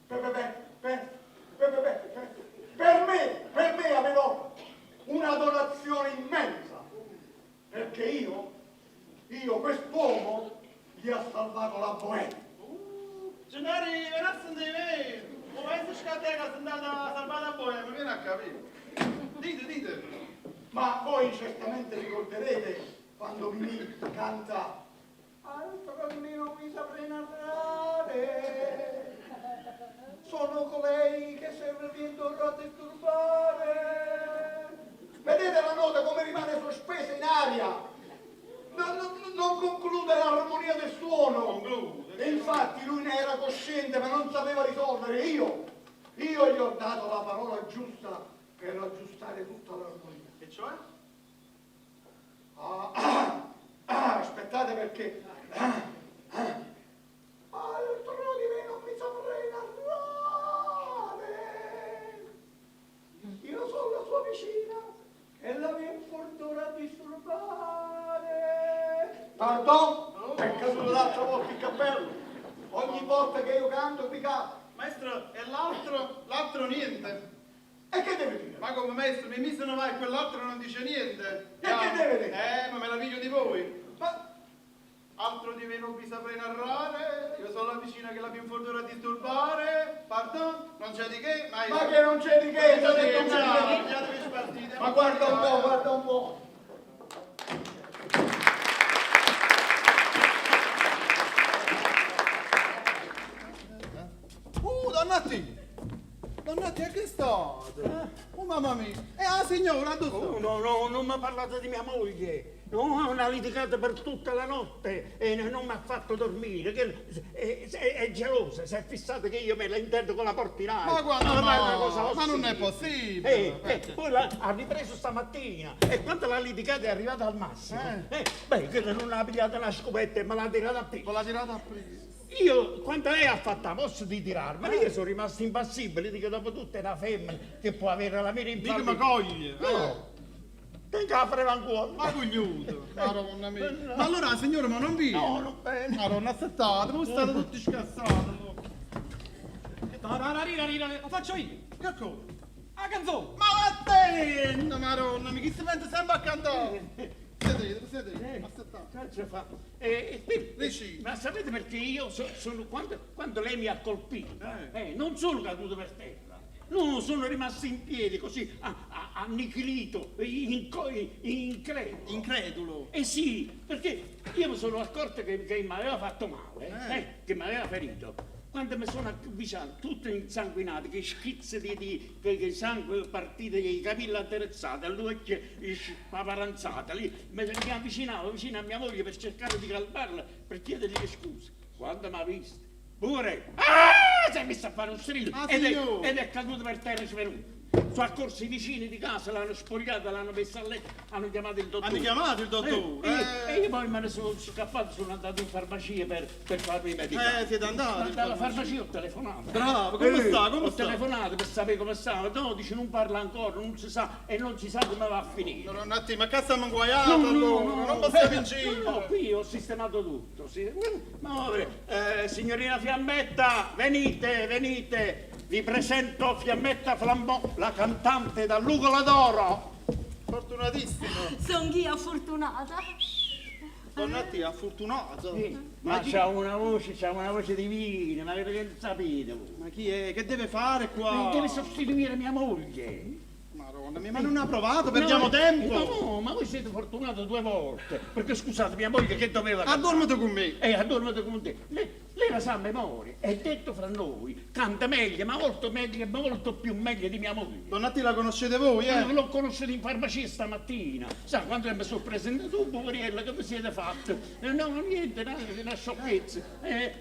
Per me aveva un'adorazione immensa, perché io, quest'uomo, gli ha salvato la bohème. Gennari, ragazzi di me, ha capito. Dite. Ma voi certamente ricorderete quando Mimì canta altro di me non mi saprei narrare, sono colei che serve il vento a disturbare. Vedete la nota come rimane sospesa in aria, non conclude l'armonia del suono. E infatti lui ne era cosciente ma non sapeva risolvere. Io gli ho dato la parola giusta per aggiustare tutta l'armonia. E cioè? Aspettate perché altro di me non mi saprei narrare, io sono la sua vicina e la mia infortuna a disturbare. Pardon? È caduto l'altra volta il cappello, ogni volta che io canto mi cade. Maestro, e l'altro niente. E che deve dire? Ma come maestro, mi se ne va e quell'altro non dice niente. E che deve dire? Ma me la piglio di voi. Ma Altro di me non vi saprei narrare, io sono la vicina che la più infortuna a disturbare. Pardon? Non c'è di che, maestro. che non c'è di che, t'ho detto non c'è di che. Pigliatevi spartite. Ma guarda un po'. Donnati, a che state? Oh mamma mia, la signora, dove sta? No, non mi parlate di mia moglie. No, una litigata per tutta la notte e non mi ha fatto dormire. È gelosa, si è fissata che io me la intendo con la porta in aria. Ma guarda, non è una no, cosa ma non è possibile. possibile. Poi ha ripreso stamattina e quando la litigata è arrivata al massimo, che non ha pigliato una scopetta e me l'ha tirata a piedi. Con la tirata a presa. Io, quando lei ha fatto la mossa di tirarmi, io sono rimasto impassibile, dico dopo tutto è una femmina che può avere la mira in Dico mi coglie. No, tenga la freva ancora. Ma cugnuto, madonna mia. Ma allora la signora ma non viene? No, non bene. Madonna, aspettate, voi state tutti scassati. Lo faccio io. Che cosa? La canzone. Ma attento, madonna, mi chi si pensa sempre a cantare? Sedete, aspettate. Ce fa. Dici. Ma sapete perché io sono quando lei mi ha colpito, non sono caduto per terra, no, sono rimasto in piedi così, annichilito, incredulo. Incredulo. Eh sì, perché io mi sono accorto che mi aveva fatto male, che mi aveva ferito. Quando mi sono avvicinato, tutto insanguinato, che schizzi di sangue partite, i capelli atterezzati, l'occhio spaparanzata, lì mi avvicinavo vicino a mia moglie per cercare di calmarla, per chiedergli scusa. Quando mi ha visto, pure, si è messo a fare un strillo ed è caduto per terra e svenuto. Sono accorsi i vicini di casa, l'hanno spogliata, l'hanno messa a letto, hanno chiamato il dottore. Hanno chiamato il dottore? E io poi me ne sono scappato, sono andato in farmacia per farmi medicare. Siete andati? Dalla farmacia ho telefonato. Bravo, come sta? Ho telefonato per sapere come stava. No, dice non parla ancora, non si sa e non si sa come va a finire. No, un attimo, ma che stiamo inguaiato allora? Non possiamo vincere. No, qui ho sistemato tutto. Sì. Ma signorina Fiammetta, venite. Vi presento Fiammetta Flambò, la cantante dall'Ugola d'Oro. Fortunatissimo. Sono io fortunata. Donnati, fortunato. Ma c'ha una voce divina, ma che sapete voi? Ma chi è? Che deve fare qua? Deve sostituire mia moglie. Madonna mia, ma non ha provato, perdiamo tempo. No, ma voi siete fortunato 2 volte. Perché scusate, mia moglie che doveva cantare? Addormete con me. Addormete con te. Lei la sa a memoria, è detto fra noi, canta meglio, ma molto meglio, molto più meglio di mia moglie. Donnati la conoscete voi, L'ho conosciuta in farmacia stamattina. Sa, quando mi sono presentato, poveriella, che vi siete fatte? No, niente, una sciocchezza.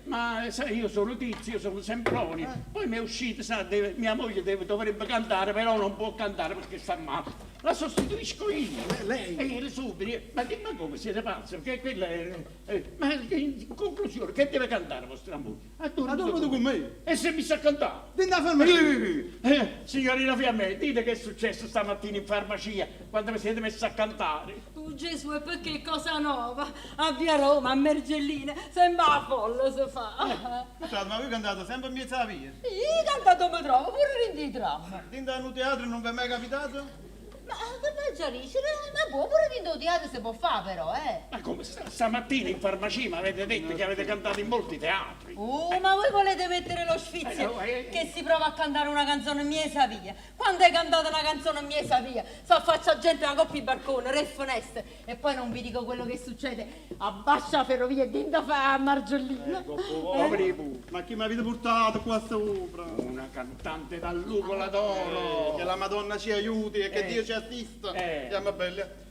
Ma sai, io sono Tizio, io sono Semproni. Poi mi è uscita, sa, mia moglie dovrebbe cantare, però non può cantare perché sta male. La sostituisco io. Lei? E le subito, ma come siete pazzi? Perché quella ma in conclusione, che deve cantare vostra moglie? Addormete con me. E se mi sa cantare? Dentro la farmacia. Signorina Fiammetta, dite che è successo stamattina in farmacia quando vi siete messi a cantare. Oh Gesù, e perché cosa nuova? A via Roma, a Mergelline, sembra a folla si fa. Scusate, ma voi cantate sempre in mezzo alla via? Io cantato mi trovo, pure in di tram. Dentro al teatro non vi è mai capitato? Ma che mangiarisci? Ma può pure vinto teatro si può fare però, Ma come stamattina in farmacia mi avete detto che avete cantato in molti teatri? Ma voi volete mettere lo sfizio che si prova a cantare una canzone mia via? Quando hai cantato una canzone mia via? Faccia gente una coppia di barcone, re finestre, e poi non vi dico quello che succede a Bascia Ferrovia e dinda a Margiolino. Poveri pu. Ma chi mi avete portato qua sopra? Una cantante dall'Ugola d'Oro. Che la Madonna ci aiuti e che Dio ci assista. Siamo belli.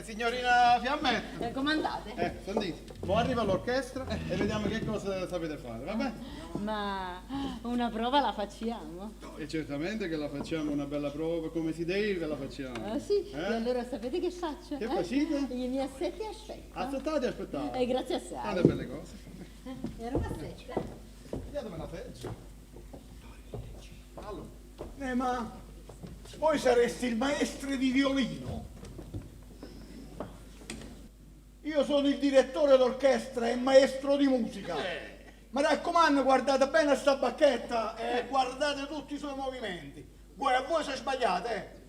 Signorina Fiammetta. Comandate. Sentite, ora arriva l'orchestra e vediamo che cosa sapete fare, va bene? Ma una prova la facciamo? E certamente che la facciamo una bella prova, come si deve la facciamo. Ah sì? E allora sapete che faccio? Che facite? I miei assetti aspetto. Aspettate, aspettate. E grazie assai. Tante belle cose. Era un assetto. Vediamo la feccia. Allora. Ma voi sareste il maestro di violino. Io sono il direttore d'orchestra e maestro di musica. Ma raccomando, guardate bene sta bacchetta e guardate tutti i suoi movimenti. Voi a voi se sbagliate,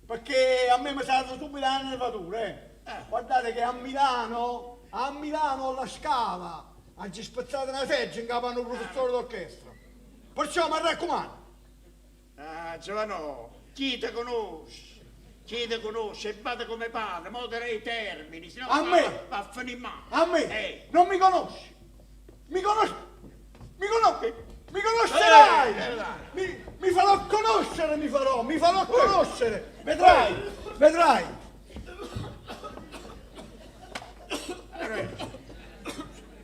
perché a me mi salta subito la nervatura. Guardate che a Milano alla Scala, hanno spezzato una seggia in capo a un professore d'orchestra. Perciò mi raccomando. Ah, Giovanò, chi te conosce? Chi te conosce e fate come pare, modera i termini, sennò A me? va a finire male. A me? Non mi conosci? Mi conosci? Mi conosci? Mi conoscerai! Mi farò conoscere, mi farò conoscere! Vedrai!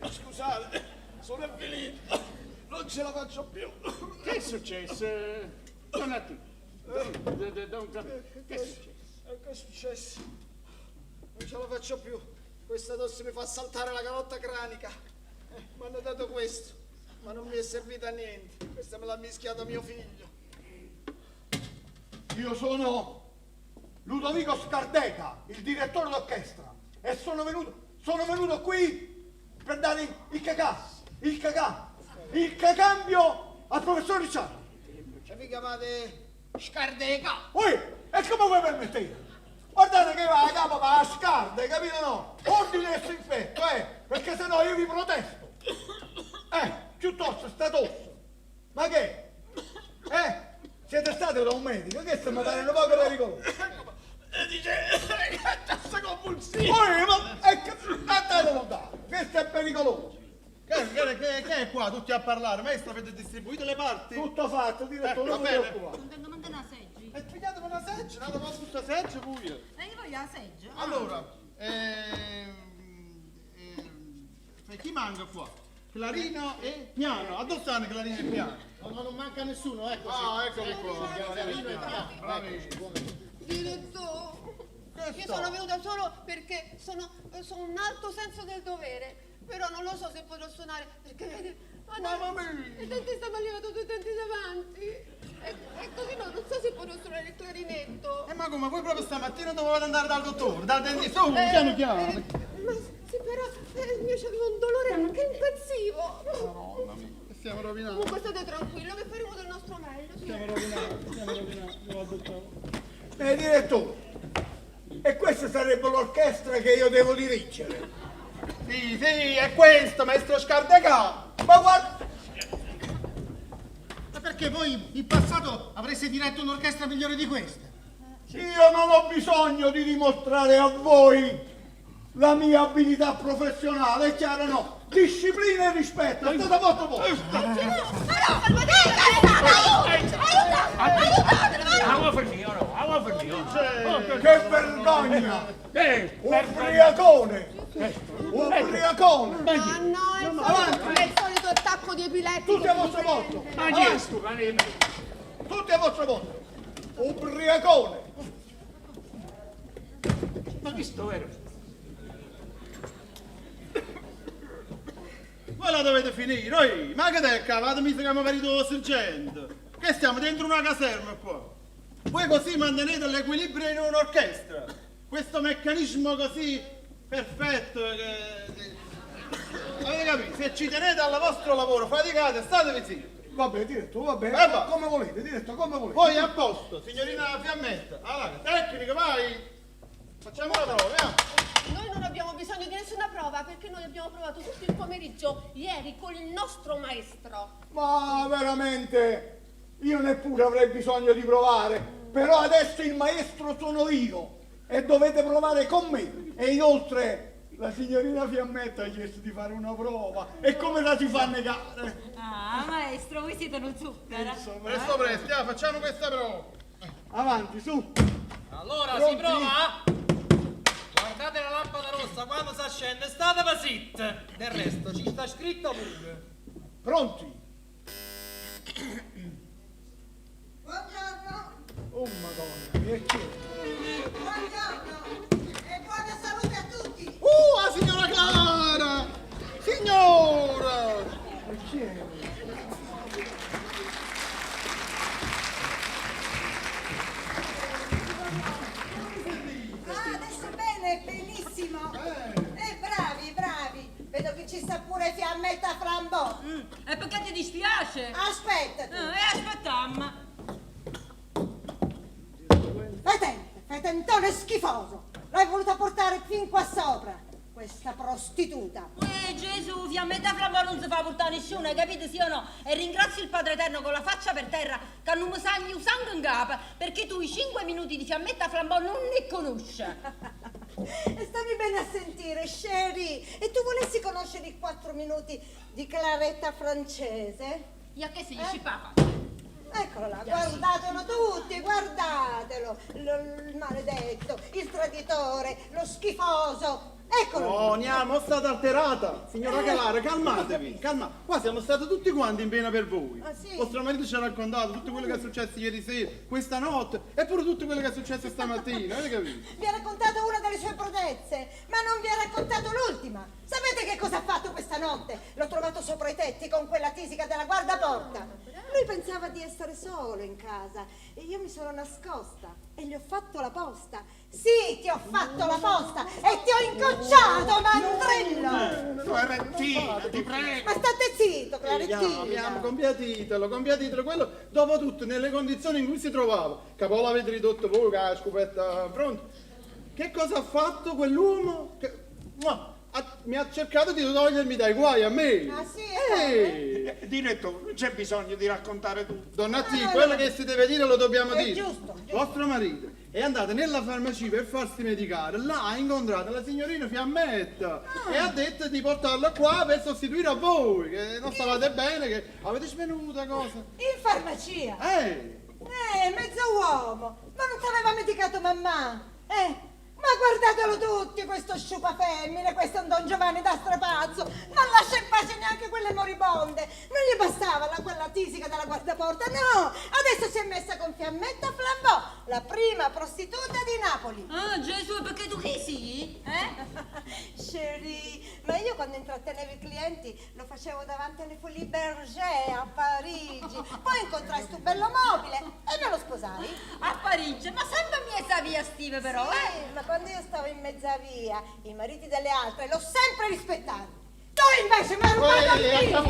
Scusate, sono avvilito, non ce la faccio più. Che è successo? Donati. Che è successo? Che è successo? Non ce la faccio più. Questa tosse mi fa saltare la calotta cranica. Mi hanno dato questo, ma non mi è servito a niente. Questa me l'ha mischiata mio figlio. Io sono Ludovico Scardeca, il direttore d'orchestra, e sono venuto qui per dare il cacambio al professor Ricciardo. E vi chiamate Scardeca? E come voi permettete? Guardate che va a capo va a scarde, capito no? Ordine e sinfetto, perché sennò io vi protesto. Piuttosto sta tosse. Ma che? Siete stati da un medico? Che se mi pare un poco pericoloso? Dice che tassa convulsiva. Ma andate lontano, questo è pericoloso. Che è qua? Tutti a parlare, maestro, avete distribuito le parti? Tutto fatto, direttore, non vi preoccupate. Non tengo manco una seggia. E pigliatemi una seggia, una cosa tutta seggia pure. Io voglio la seggia. Allora, chi manca qua? Clarino e piano. Addosso stanno Clarino e piano? Ma non manca nessuno, ecco. Eccoli qua. Clarino e piano. Bravissimo. Direttore, io sono venuta solo perché sono un alto senso del dovere, però non lo so se potrò suonare, perché vede, i denti stanno arrivando tutti i denti davanti, e così non so se potrò suonare il clarinetto. Ma come, voi proprio stamattina dovevate andare dal dottore, dal dentista, piano piano. Ma sì, però io c'avevo un dolore anche impazzivo. Madonna mia, stiamo rovinando. Comunque state tranquillo, che faremo del nostro meglio. Stiamo rovinando. Direttore, e questa sarebbe l'orchestra che io devo dirigere. Sì, è questo, maestro Scardeca. Ma guarda, Ma perché voi in passato avreste diretto un'orchestra migliore di questa? io non ho bisogno di dimostrare a voi la mia abilità professionale, è chiaro no? Disciplina e rispetto, è stato molto buono. Che vergogna! Ubriacone! Ubriacone! Ma no, è il solito attacco di epilettico. Tutti a vostro posto! Tutti a vostro posto! Ubriacone! Ma visto vero? Voi la dovete finire, ma che te cavate mi siamo venuti sergente? Che stiamo dentro una caserma qua? Voi così mantenete l'equilibrio in un'orchestra? Questo meccanismo così perfetto che... Avete capito? Se ci tenete al vostro lavoro, faticate, statevi zitti. Vabbè, diretto, vabbè. Va. Come volete, diretto, come volete. Poi a posto, signorina Fiammetta. Allora, tecnica, vai. Facciamo la prova, vediamo. Noi non abbiamo bisogno di nessuna prova perché noi abbiamo provato tutto il pomeriggio ieri con il nostro maestro. Ma veramente, io neppure avrei bisogno di provare, però adesso il maestro sono io e dovete provare con me. E inoltre la signorina Fiammetta ha chiesto di fare una prova e come la si fa a negare? Ah, maestro, voi siete uno zucchero. Presto, presto, facciamo questa prova. Avanti, su. Allora, Pronti? si prova? Guardate la lampada rossa, quando si accende, state pasit. Del resto, ci sta scritto pure. Pronti? Buongiorno, Oh madonna, mi è chiesto. buongiorno e buona salute a tutti. La signora Clara! Signora! E chi è? Ah, adesso bene, benissimo. Bravi, bravi. Vedo che ci sta pure Fiammetta Flambò. E perché ti dispiace? Aspetta tu. Aspettamma. Fetentone schifoso. L'hai voluta portare fin qua sopra, questa prostituta. Gesù, Fiammetta Flambò non si fa portare nessuno, hai capito sì o no? E ringrazio il Padre Eterno con la faccia per terra che non mi sagni un sangue in capo, perché tu i 5 minuti di Fiammetta Flambò non ne conosci. E stammi bene a sentire, Sherry. E tu volessi conoscere i 4 minuti di Claretta Francese? Io che si dici papà? Eccolo là, guardatelo tutti, guardatelo. Il maledetto, il traditore, lo schifoso. Eccolo. Oh, andiamo, state alterata. Signora Clara, calmatevi, calma. Qua siamo stati tutti quanti in pena per voi. Ah, sì? Vostro marito ci ha raccontato tutto quello che è successo ieri sera, questa notte, e pure tutto quello che è successo stamattina, avete capito? Vi ha raccontato una delle sue prodezze, ma non vi ha raccontato l'ultima. Sapete che cosa ha fatto questa notte? L'ho trovato sopra i tetti con quella tisica della guardaporta. Lui pensava di essere solo in casa e io mi sono nascosta e gli ho fatto la posta. Sì, ti ho fatto la posta e ti ho incocciato, mandrillo! Clarettina, ti prego. Ma state zitto, Clarettina! Abbiamo compiatitelo, quello dopo tutto nelle condizioni in cui si trovava. Capola avete ridotto voi, che la scopetta pronto. Che cosa ha fatto quell'uomo? Mi ha cercato di togliermi dai guai a me. Ah, sì? Diretto, non c'è bisogno di raccontare tutto. Donna T, quello che si deve dire lo dobbiamo È dire. giusto. Vostro marito è andato nella farmacia per farsi medicare, là ha incontrato la signorina Fiammetta e ha detto di portarla qua per sostituire a voi, che non stavate bene, che avete svenuta cosa. In farmacia? Mezzo uomo! Ma non t'aveva medicato mamma? Ma guardatelo tutti, questo sciupa femmine, questo è un Don Giovanni da strapazzo, non lascia in pace neanche quelle moribonde, non gli bastava quella tisica della guardaporta, no, adesso si è messa con Fiammetta Flambò, la prima prostituta di Napoli. Ah, Gesù, perché tu chi sei? Sherry, ma io quando intrattenevo i clienti lo facevo davanti alle Folies Bergère a Parigi, poi incontrai sto bello mobile e me lo sposai. A Parigi, ma sempre mi via stive però, Sì, ma quando io stavo in mezza via, i mariti delle altre l'ho sempre rispettato. Tu invece mi hai rubato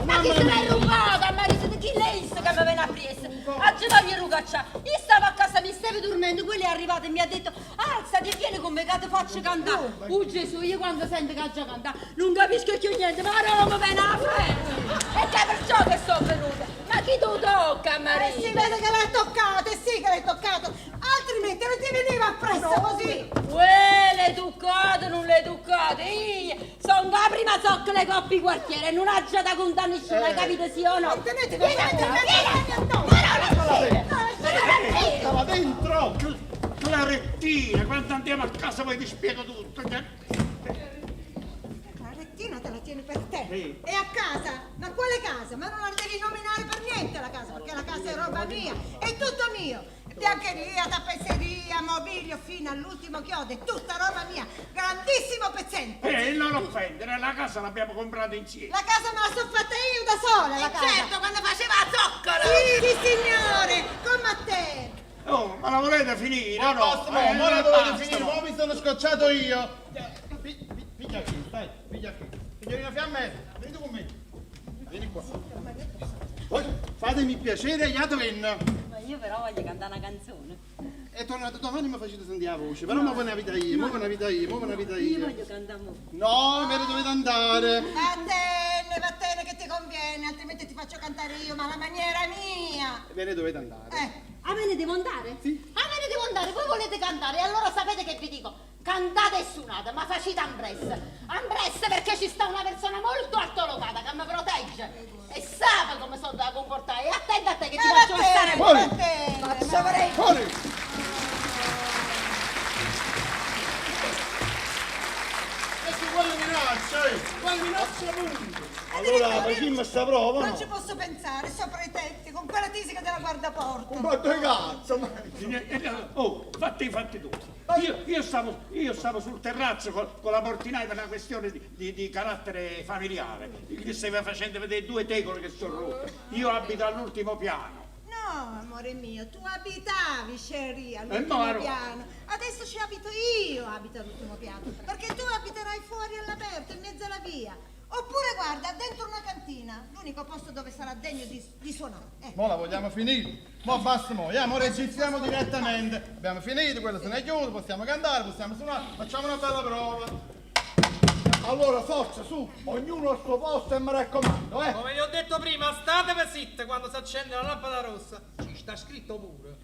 Ma chi se l'hai rubata? Ma di chi lei che mi viene a presa? Oggi voglio rugaccia. Io stavo a casa, mi stavi dormendo, quello è arrivato e mi ha detto alzati e vieni con me che ti faccio cantare. Gesù, io quando sento che già canta non capisco più niente, ma non mi viene a freddo. E che è perciò che sono venuta. Ma chi tu tocca, Maria? Si vede che l'hai toccato, e sì che l'hai toccato, altrimenti non ti veniva appresso così. Le toccate, non le toccate. Io sono la prima zocca le coppie quartiere e non ha già da contare nessuno, hai capito sì o no? Tenetevi, Stava dentro! Clarettina, quando andiamo a casa poi ti spiego tutto. Clarettina te la tieni per te. E a casa? Ma quale casa? Ma non la devi nominare per niente la casa, perché la casa è roba mia, è tutto mio. Biancheria, tappezzeria, mobilio fino all'ultimo chiodo, è tutta roba mia. Grandissimo pezzente. Non offendere, la casa l'abbiamo comprata insieme. La casa me la sono fatta io da sola, la casa. Certo, quando faceva la zoccola! Sì, signore, come a te. Oh, ma la volete finire? No, no? ma ora dovete basta, finire, mo. mo mi sono scocciato io. Piglia qui, stai, piglia qui. Signorina Fiammetta, venite con me. Vieni qua. Poi fatemi piacere, Iatovenna. Ma io però voglio cantare una canzone. È tornato domani mi facete sentire la voce, però mo ve ne vita io, mo ve ne vita io, mo ve ne vita io. Io voglio cantare mo. No, ve ne dovete andare. Vattene che ti conviene, altrimenti ti faccio cantare io, ma la maniera mia. Ve ne dovete andare. Ah, me ne devo andare? Sì. Ah, me ne devo andare, voi volete cantare, allora sapete che vi dico? Cantate e suonate, ma facete ambresse. Ambresse perché ci sta una persona molto altolocata che mi protegge e sa come sono da comportare. E attenta a te che ti faccio stare Vattene. Fuori! Quale minaccia punto? Allora, facciamo sta prova, Non no? ci posso pensare, sopra i tetti, con quella tisica della guardaporta. Ma dove cazzo? Ma... Oh, fatti tu. Io stavo sul terrazzo con la portinaia per una questione di carattere familiare. Gli stava facendo vedere due tegole che sono rotte. Io abito all'ultimo piano. No, amore mio, tu abitavi, Sherry, all'ultimo piano. Adesso ci abito io, abito all'ultimo piano. Perché tu abiterai fuori all'aperto, in mezzo alla via. Oppure guarda, dentro una cantina, l'unico posto dove sarà degno di suonare. Mo la vogliamo finire? Mo basta mo, mo registriamo direttamente. Abbiamo finito, quello se ne è chiuso, possiamo cantare, possiamo suonare, facciamo una bella prova. Allora, forza, su, ognuno al suo posto e mi raccomando, eh. Come vi ho detto prima, statevi zitte quando si accende la lampada rossa. Ci sta scritto pure.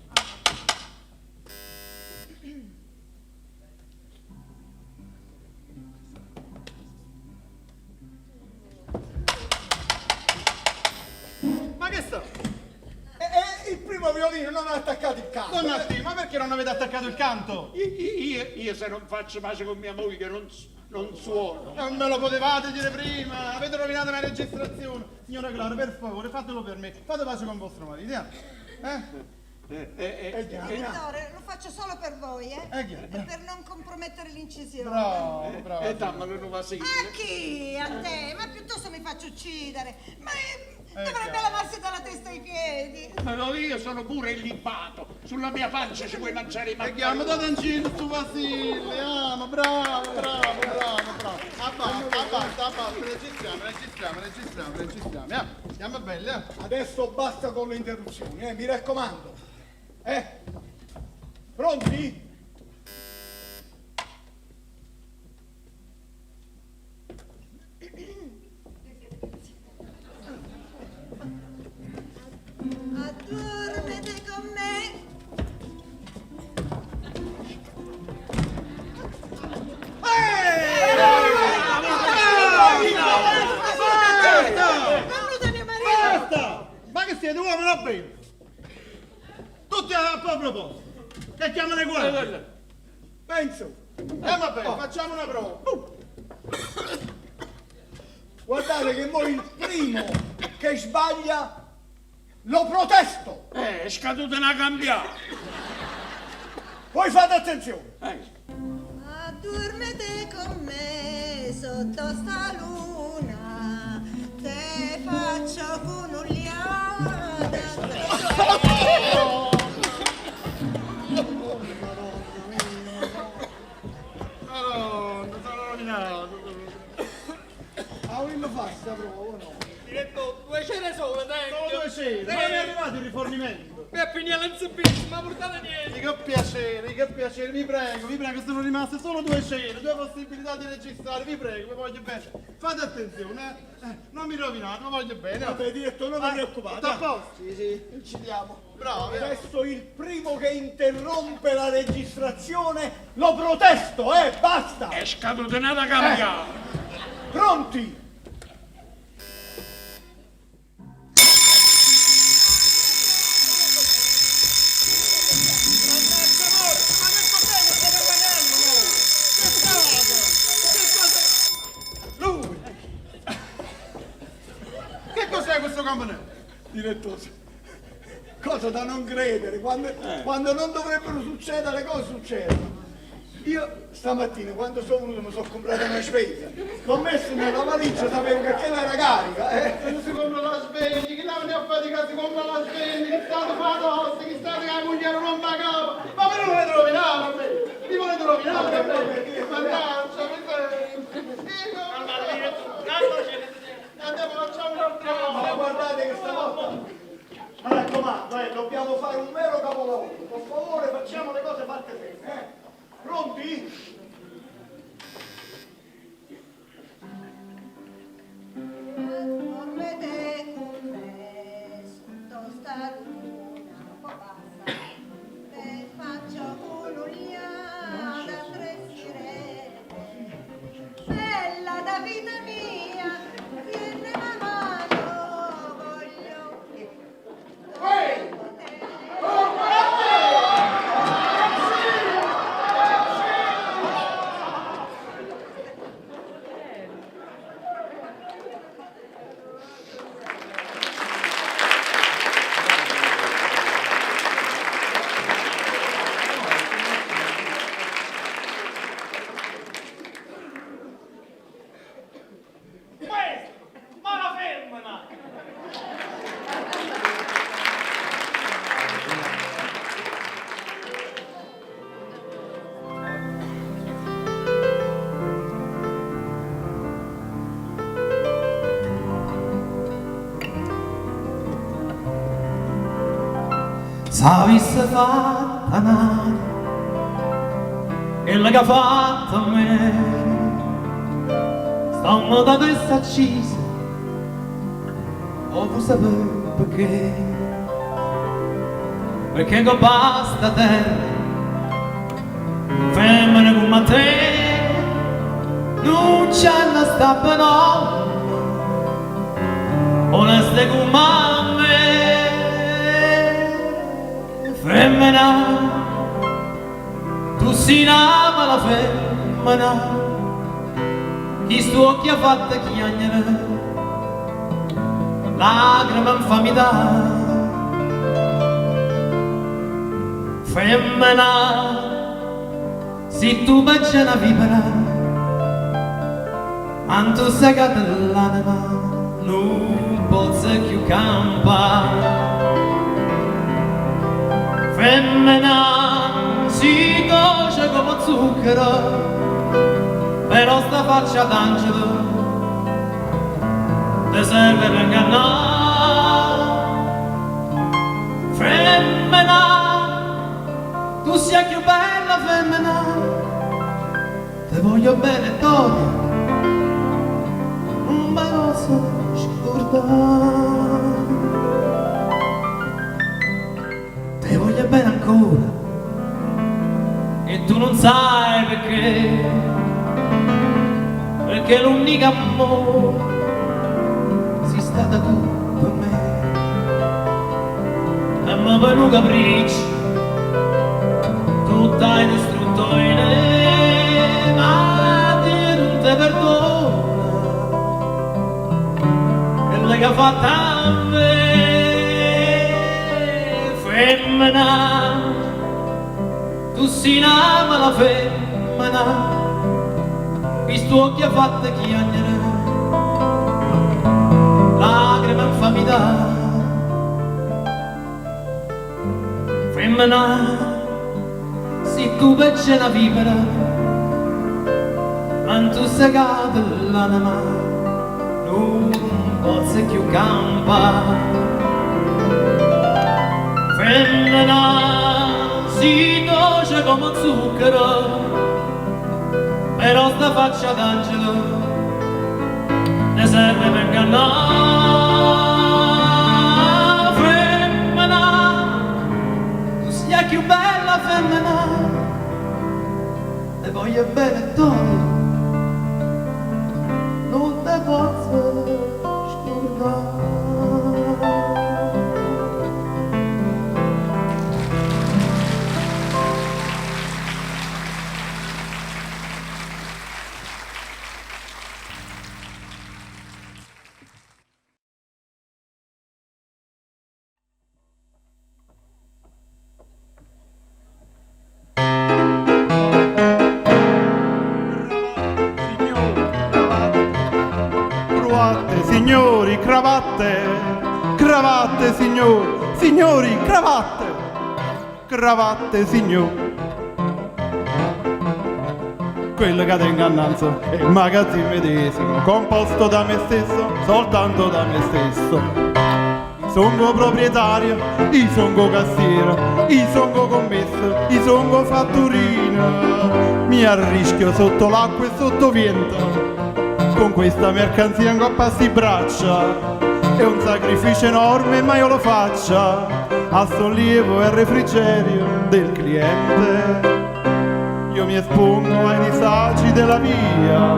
Ma che sta? E il primo violino non ha attaccato il canto. Donnati, ma perché non avete attaccato il canto? Io se non faccio pace con mia moglie non suono. Non me lo potevate dire prima, avete rovinato la registrazione. Signora Clara, per favore, fatelo per me, fate pace con vostro marito, Dottore, lo faccio solo per voi, chiaro. per non compromettere l'incisione. Bravo. E dammelo una sigla. A chi? A te? Ma piuttosto mi faccio uccidere. Ma dovrebbe lavarsi dalla testa ai piedi. Ma io sono pure illibato. Sulla mia pancia ci puoi mangiare i Chiamo maccheroni. da Dancino su Vasile, ma bravo. Abbassa, registriamo, Siamo belli, Adesso basta con le interruzioni, mi raccomando. Pronti? Addormete con me. Benvenuto mio marito. Basta! Ma che siete uomini o bene? Tutti a proprio posto. Che chiamano i guardi? Penso. Vabbè, facciamo una prova. Guardate che voi il primo che sbaglia lo protesto. È scaduta una cambiata. Voi fate attenzione. Addormete con me sotto sta luna. Te faccio conoliata. Non sono rovinato. Vogliamo fare sta prova o no? Diretto, 2 cene sole, dai. Sono 2 cene, ma mi è arrivato il rifornimento. Per finire l'inzibismo, ma portate niente. Che piacere, vi prego, sono rimaste solo 2 cene, 2 possibilità di registrare, vi prego, vi voglio bene. Fate attenzione, non mi rovinate, vi voglio bene. Vabbè, direttore, non vi preoccupate. Sta a posto? Sì, incidiamo. Bravo, Adesso il primo che interrompe la registrazione lo protesto, basta! È scaduta una cambiata. Pronti? Lui! Che cos'è questo campanello? Direttore, cosa da non credere, quando non dovrebbero succedere, le cose succedono. Io stamattina quando sono venuto mi sono comprato una sveglia, l'ho messa nella valigia, sapevo che quella era carica, Se non si compra la sveglia, chi ne ha fatica si compra la sveglia, chi sta fa tosta, chi sta che la moglie non pagava. Ma voi non volete rovinare a me? Mi volete rovinare a me? Mannaggia, Andiamo, facciamo un altro. Ma guardate che stavolta. Mi raccomando, dobbiamo fare un vero capolavoro. Per favore, facciamo le cose fatte bene, Pronti? Dormete con me sotto sta luna passa e faccio un'unione a tre sirene. Bella da vita mia, tieni la mano, voglio S'avesse fatta nata quella che ha fatto a me, stiamo da questa accisa, o vuoi sapere perché? Perché con basta terra, femmine come te, non c'hanno sta però, oneste come me. Femmina, tu si nama la femmina, chi stu occhi ha fatto chiagnere, lacrime infamità. Femmina, se tu baci una vipera, anto segata l'anima, non posso più campare. Femmina si dolce come zucchero, però sta faccia d'angelo ti serve per ingannare. Femmina, tu sei più bella femmina, ti voglio bene Toria, non me lo so scordare. Ti voglio bene ancora e tu non sai perché l'unica amore sei stata tu per me. E ma per un capriccio tu t'hai distrutto in me, ma Dio non ti perdona e l'hai che fatta a me. Femmina, tu si nama la femmina, questo occhio ha fatto chiagnere, lacrime infamità. Femmina, se tu becci una vipera, ma tu segata l'anima, non posso più campare. Femmina, si dolce come zucchero, però sta faccia d'angelo ne serve per ingannare. Femmina, tu sei più bella femmina, e voglio bene tutto, non te posso scordare. Signori, cravatte, cravatte, signori, signori, cravatte, cravatte, signori. quello che tengo innanzi è il magazzino medesimo, composto da me stesso, soltanto da me stesso. Sono proprietario, io sono cassiere, io sono commesso, io sono fatturino. Mi arrischio sotto l'acqua e sotto vento, con questa mercanzia in coppa si braccia. È un sacrificio enorme ma io lo faccio, a sollievo e refrigerio del cliente. Io mi espongo ai disagi della via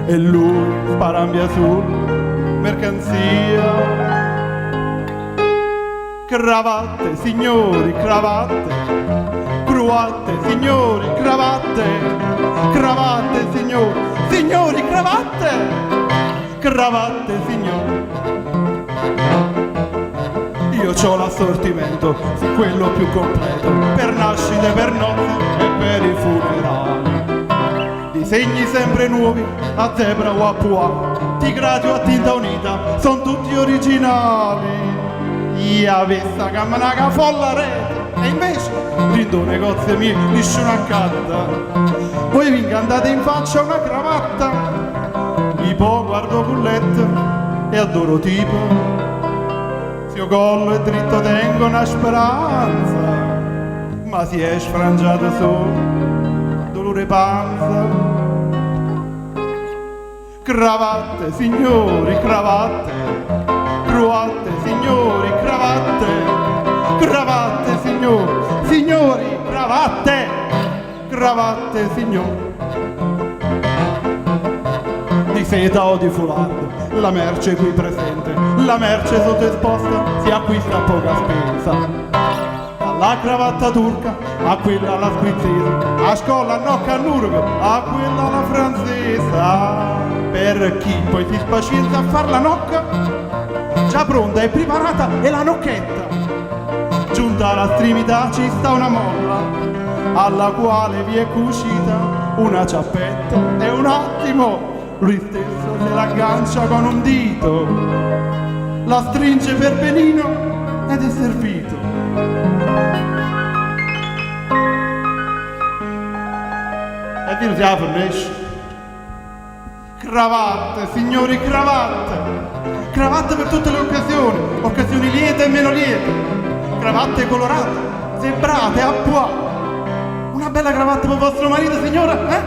e lui sparambia su mercanzia. Cravatte, signori, cravatte, cruatte, signori, cravatte, cravatte, signori, signori, cravatte, cravatte, signori. Io c'ho l'assortimento, sì, quello più completo, per nascite, per nozze e per i funerali. Disegni sempre nuovi, a zebra o a pois, tigrati o a tinta unita, son tutti originali. Ia vesta cammanaga folla rete, e invece rindo negozio mio nessuno accatta. Voi vi incantate in faccia una cravatta, i po' guardo culletto e adoro tipo. Zio collo e dritto tengo una speranza, ma si è sfrangiato solo dolore panza. Cravatte, signori, cravatte, cruatte, signori, cravatte, cravatte, signori, signori, cravatte, cravatte, signori. Di seta o di foulard, la merce qui presente, la merce sottoesposta si acquista a poca spesa. Dalla cravatta turca a quella alla svizzese, a scolla a nocca a nurgo, a quella alla francese. Per chi poi si spazienza a far la nocca, già pronta e preparata è la nocchetta. Giunta alla stremità ci sta una molla, alla quale vi è cucita una ciappetta. E un attimo lui stesso se l'aggancia con un dito, la stringe per benino ed è servito. E vi si fornisce. Cravatte, signori, cravatte, cravatte per tutte le occasioni, occasioni liete e meno liete, cravatte colorate, zebrate, a pois. Una bella cravatta per vostro marito, signora, eh?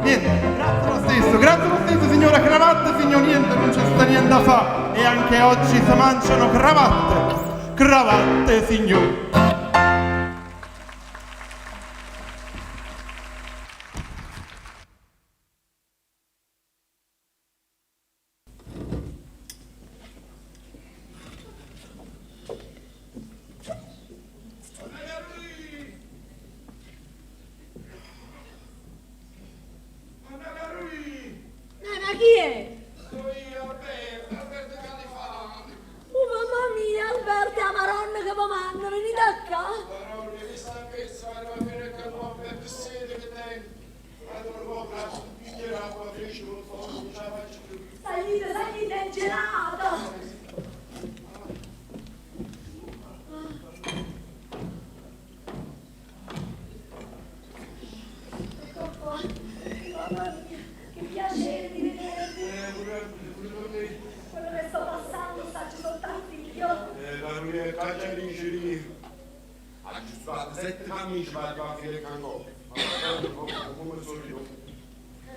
Niente, grazie lo stesso, signora, cravatte, signor, niente, non c'è sta niente da fare. E anche oggi si mangiano cravatte, cravatte, signori. Ma chi è? Sono io, Alberto Califano. Oh mamma mia, Alberto, la maronna che mi manda, venite a qua. Però mi sta a pensare, va bene che non per sede che tengo. Allora un po' bicchiere acqua fresca, non so, non ce la faccio più. Salite, è gelato. Ecco qua. Mamma mia, che piacere di vedervi. Quello che sto passando, sacci soltanto io. La mia caccia di incerire. Ha aggiustato 7 camicie per arrivare a fine cangò. Come sono io.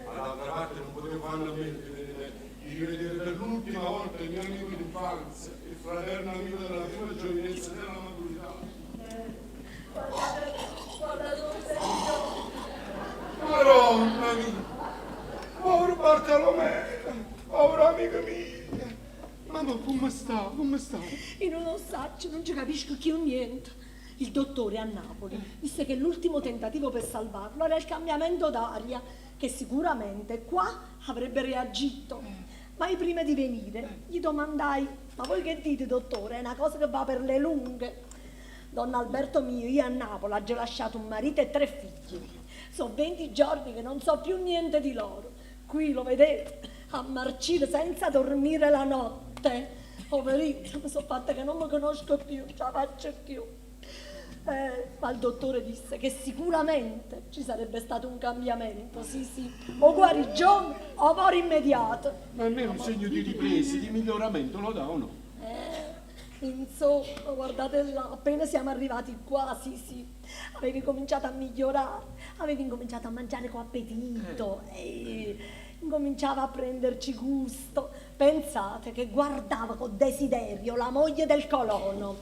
All'altra parte non potevo farlo a mente. Ci vedere per l'ultima volta il mio amico di infanzia, il fraterno amico della prima giovinezza della maturità. Guarda dove sei io. Madonna mia! Povero Bartolomeo! Povero amico mio! Ma come sta? Come sta? Io non lo so, non ci capisco più niente. Il dottore a Napoli disse che l'ultimo tentativo per salvarlo era il cambiamento d'aria, che sicuramente qua avrebbe reagito. Ma io prima di venire gli domandai: ma voi che dite, dottore? È una cosa che va per le lunghe. Don Alberto mio, io a Napoli ho già lasciato un marito e 3 figli. Sono 20 giorni che non so più niente di loro. Qui lo vedete, a marcire senza dormire la notte. Poverino, mi sono fatta che non mi conosco più, ce la faccio più. Ma il dottore disse che sicuramente ci sarebbe stato un cambiamento, sì, o guarigione o morte immediata. Ma almeno un segno di ripresa, di miglioramento lo dà o no? Insomma, guardate là, appena siamo arrivati qua, sì, avevi cominciato a migliorare, avevi incominciato a mangiare con appetito, e incominciava a prenderci gusto. Pensate che guardava con desiderio la moglie del colono.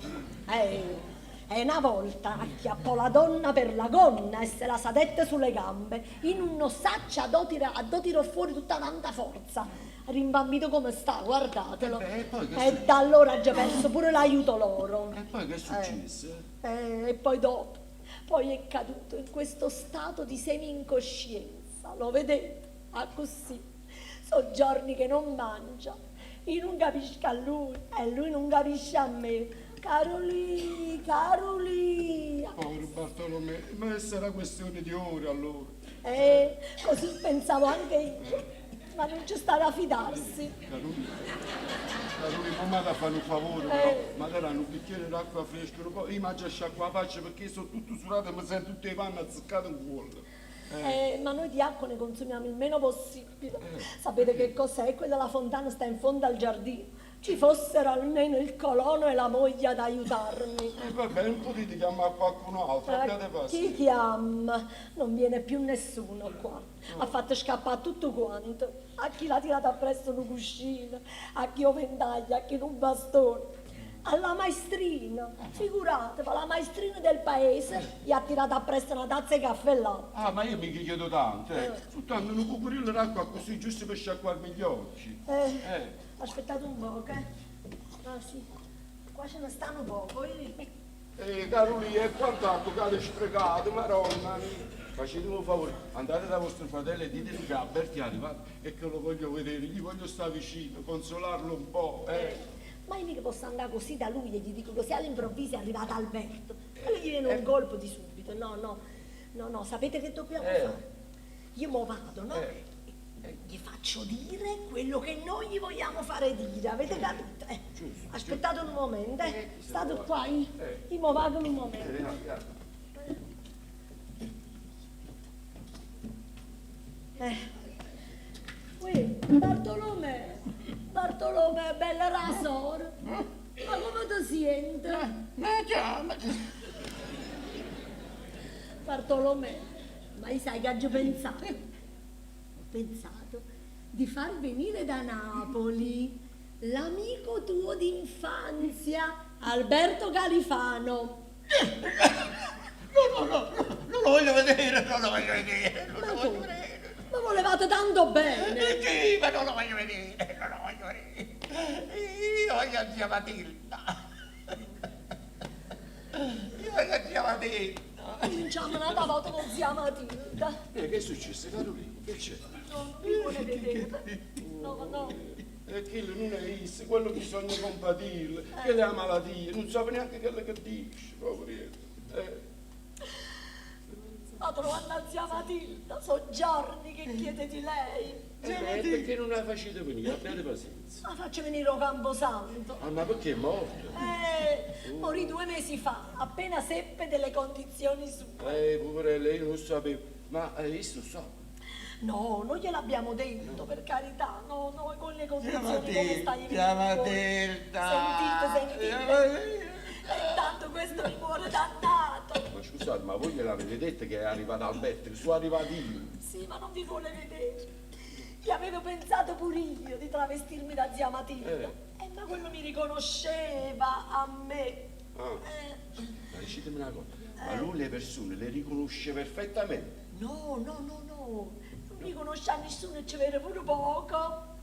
E una volta acchiappò la donna per la gonna e se la sadette sulle gambe. In un ossaccio a do tirò fuori tutta tanta forza. Rimbambito come sta, guardatelo. E da allora ha già perso pure l'aiuto loro. E poi che è successo? E poi dopo, poi è caduto in questo stato di semi-incoscienza. Lo vedete? Ah, così. Sono giorni che non mangia. Io non capisco a lui e lui non capisce a me. Carolì. Povero Bartolomeo, ma sarà questione di ore allora. Così pensavo anche io, ma non c'è sta da fidarsi. Carolì, mamma da fare un favore, però, ma daranno un bicchiere d'acqua fresca, poi io mangio a sciacqua la faccia perché sono tutto surato e mi sento tutte le panne azzeccate in cuore. Ma noi di acqua ne consumiamo il meno possibile. Sapete che cos'è? Quella la fontana sta in fondo al giardino. Ci fossero almeno il colono e la moglie ad aiutarmi. Vabbè, non potete chiamare qualcun altro, abbiate pazienza. Chi chiama? Non viene più nessuno qua. Ha fatto scappare tutto quanto. A chi l'ha tirata appresso un cuscino, a chi un ventaglio, a chi un bastone. Alla maestrina, figurate, la maestrina del paese gli ha tirato appresso una tazza di caffè là. Ah, ma io mi chiedo tanto, soltanto un cucurello d'acqua così, giusto per sciacquarmi gli occhi. Aspettate un po', che? Ah sì, qua ce ne stanno poco. Carolì, e quant'altro che avete sprecato, maronna mia. Facetemi un favore, andate da vostro fratello e ditemi che Alberti è arrivato e che lo voglio vedere, gli voglio stare vicino, consolarlo un po', Ma io mica posso andare così da lui e gli dico così all'improvviso è arrivato Alberto. E gli viene un colpo di subito. No, sapete che dobbiamo fare? Io mo vado, no? Gli faccio dire quello che noi gli vogliamo fare dire, avete capito? Aspettate un momento, state qua, io mo vado un momento. Bartolomeo, bella rasor, ma come ti senti? Bartolomeo, ma io sai che ho pensato? Ho pensato di far venire da Napoli l'amico tuo d'infanzia, Alberto Califano. No, non lo voglio vedere. Ma volevate tanto bene. Sì, ma non lo voglio vedere. Io voglio zia Matilda. Cominciamo un'altra volta con zia Matilda. Che è successo, Carolina? Che c'è? Non vi vuole vedere. No. E quello non è isso, quello bisogna compatirlo, che è la malattia, non so neanche quello che dice, poverino. Ma trovando a zia Matilda, sono giorni che chiede di lei. Perché non la facete venire? Abbiate pazienza. La faccio venire a Camposanto. Ah, ma perché è morto? Morì 2 mesi fa, appena seppe delle condizioni sue. Poverella, io non sapevo. Ma io lo so. No, non gliel'abbiamo detto, per carità. No, con le condizioni come stai Zia Matilda. Sentite. Intanto questo mi muore dannato. Ma scusate, ma voi gliel'avete detto che è arrivato Alberto, che sono arrivati io? Sì, ma non vi vuole vedere. Gli avevo pensato pure io di travestirmi da zia Matilda. Ma quello mi riconosceva a me. Ma dicetemi una cosa, ma lui le persone le riconosce perfettamente? No, non riconosce a nessuno e ci vede pure poco.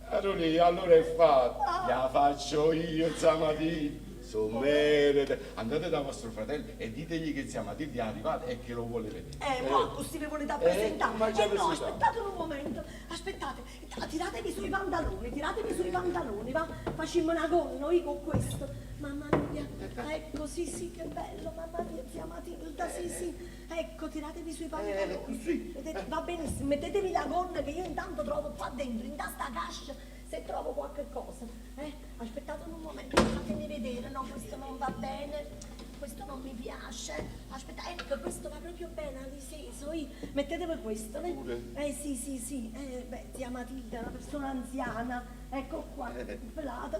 Allora è fatto, la faccio io, zia Matilda. Sommerete, andate da vostro fratello e ditegli che zia Matilda è arrivata e che lo vuole vedere. Ma così vi volete presentare? ma già No, presentato. aspettate un momento, aspettate, tiratevi sui pantaloni, va? Facciamo una gonna, io con questo. Mamma mia, ecco, sì, che bello, mamma mia, zia Matilda, sì. Ecco, tiratevi sui pantaloni. Vedete, va benissimo, mettetevi la gonna che io intanto trovo qua dentro, in sta cascia. Se trovo qualche cosa, aspettate un momento, fatemi vedere, no, questo non va bene, questo non mi piace. Aspetta, ecco, questo va proprio bene all'iseso. Mettete voi questo, né? Sì. Zia Matilde è una persona anziana. Ecco qua, pelata.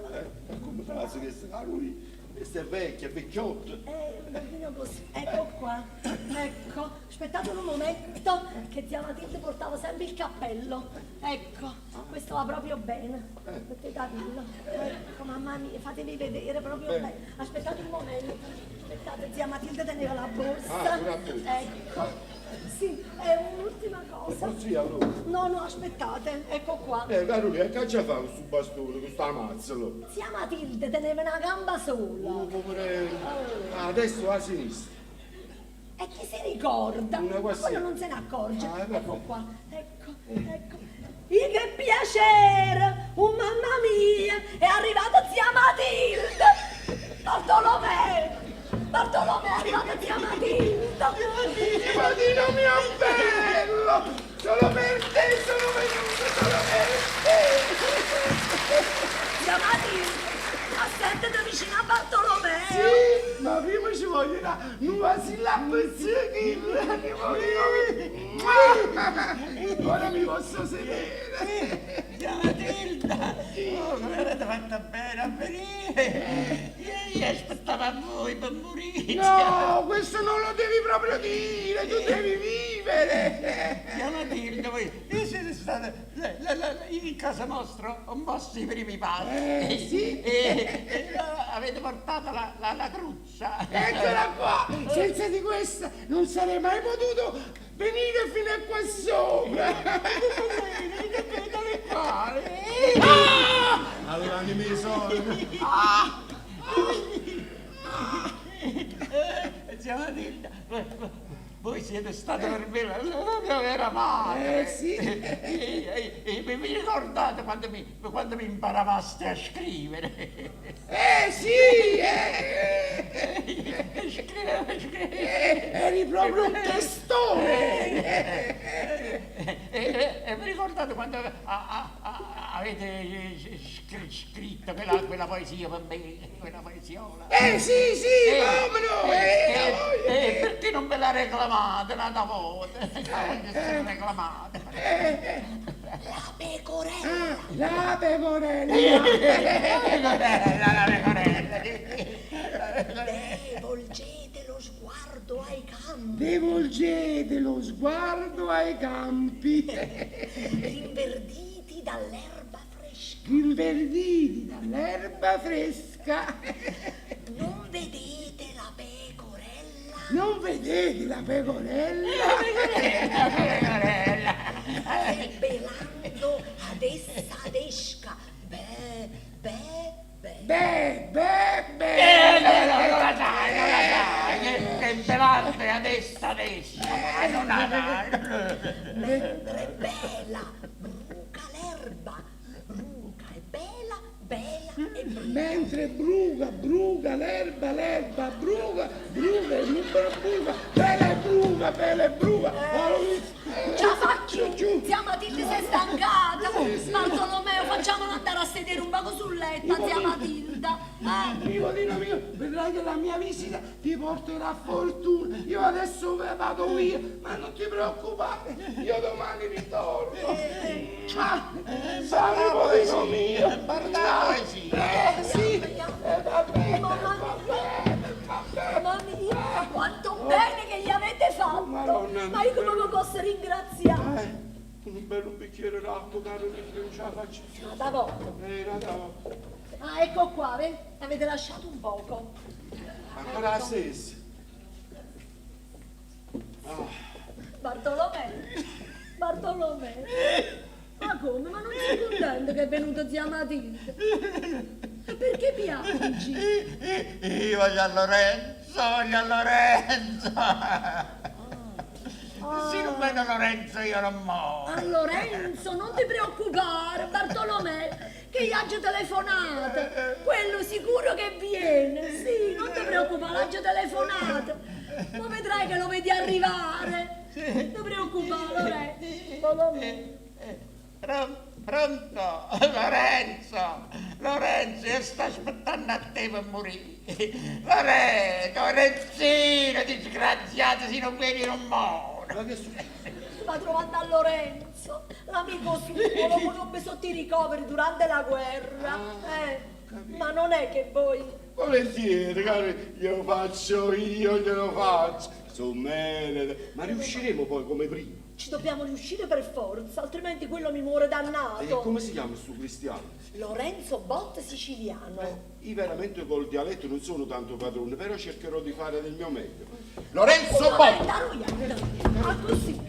Come frase che sta lui? Questa è vecchia, vecchiotto. Un bambino così. Ecco qua. Ecco, aspettate un momento che zia Matilde portava sempre il cappello. Ecco, questo va proprio bene. Mettete a dirlo. Ecco, mamma mia, fatemi vedere proprio bene. Aspettate un momento. Aspettate, zia Matilde teneva la borsa. Ecco. Sì, è un'ultima cosa. Sì, allora. No, aspettate, ecco qua. Carolina, che ci fa questo bastone, questo amazzolo? Zia Matilde teneva una gamba sola. Adesso a sinistra. E chi si ricorda? Una Ma quasi- quello non se ne accorge. vabbè. Ecco qua, ecco. Che piacere! Mamma mia! È arrivata zia Matilde! Bartolomeo, è arrivata zia Matilde! Padino mio bello! Solo per te sono venuto, solo per te! Zia Matilde, aspettati vicino a Bartolomeo! Sì, ma prima ci voglio una nuova sillaba ora mi posso sedere! Zia Matilda, come avete fatto bene a venire? Io aspettavo a voi per morire. No, questo non lo devi proprio dire, tu devi vivere! Zia Matilda, voi siete state in casa nostra un po' sui primi passi. Sì. E avete portato la cruzza. Eccola qua! Senza di questa non sarei mai potuto venire fino a qua sopra! Allora mi Zia Matilda, voi siete stati per me la mia vera madre. Sì. Mi ricordate quando mi imparavate a scrivere? Sì! Scrivere. Eri proprio un testone! E mi ricordate quando avete scritto quella poesia per me, quella poesiola? Sì, come no! Perché non me la reclamate una volta? Voglio essere reclamata. La pecorella! La pecorella! La pecorella. Volgete lo sguardo ai campi, Rivolgete lo sguardo ai campi, rinverditi dall'erba fresca. inverditi dall'erba fresca. Non vedete la pecorella? Non vedete la pecorella? E belando ad essa adesca. Non la dai, che belante adesso, non la dai. Mentre bella bruca l'erba, bruca e bella e bruca. Mentre bruca l'erba, bruca, bella e bruca. Già facci, zia Matilde si è stancata. Bartolomeo, facciamolo andare a sedere un poco sul letto, zia Matilda. Nicolino mio, vedrai che la mia visita ti porterà fortuna. Io adesso vado via, ma non ti preoccupare, io domani ritorno. Salve, Nicolino mio. Guardate, sì. Mamma mia, quanto bene che gli avete fatto. Madonna Ma io come vi posso ringraziare? Un bello bicchiere d'acqua, caro, che non ce la faccio più. Da poco. Ecco qua, avete lasciato un poco. Ancora la stessa. Bartolomeo. Ma come? Ma non sei contento che è venuto zia Matilde? E perché piangi? Io voglio a Lorenzo. Se non vedo Lorenzo io non muoio. A Lorenzo, non ti preoccupare, Bartolomeo, che gli hagio telefonato. Quello sicuro che viene. Sì, non ti preoccupare, l'hagio telefonato. Ma vedrai che lo vedi arrivare. Non ti preoccupare, Lorenzo. Pronto? Lorenzo, io sto aspettando a te per morire. Lorenzino, disgraziato, se non vieni non muore. Ma che succede? Ma trovando a Lorenzo, l'amico suo, lo conobbe sotto i ricoveri durante la guerra. Ma non è che voi... Volentieri, cari, glielo faccio io, glielo faccio. Sono merda. Ma riusciremo poi come prima? Ci dobbiamo riuscire per forza, altrimenti quello mi muore dannato. E come si chiama sto cristiano? Lorenzo Bot siciliano. Io veramente col dialetto non sono tanto padrone, però cercherò di fare del mio meglio. Lorenzo Bot! Ma così?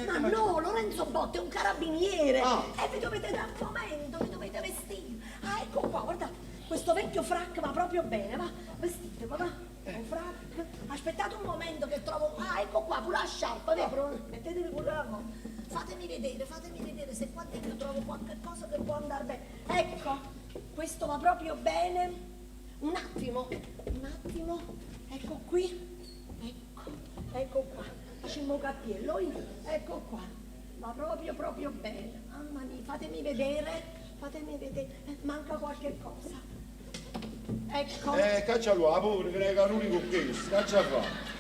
Ma no, Lorenzo Bot è un carabiniere. E vi dovete dare un momento, vi dovete vestire. Ah, ecco qua, guardate, questo vecchio frac va proprio bene, va, vestite, va. Un frac. Aspettate un momento che trovo. Ah, ecco qua, pure la sciarpa, mettetevi pure la mano. Fatemi vedere se qua dentro trovo qualche cosa che può andare bene. Ecco, questo va proprio bene. Un attimo. Ecco qui. Ecco qua. Facciamo cappiello, ecco qua. Va proprio bene. Mamma mia, fatemi vedere. Manca qualche cosa. Ecco. Caccialo a pure, che ne caruni con questo, caccia fa.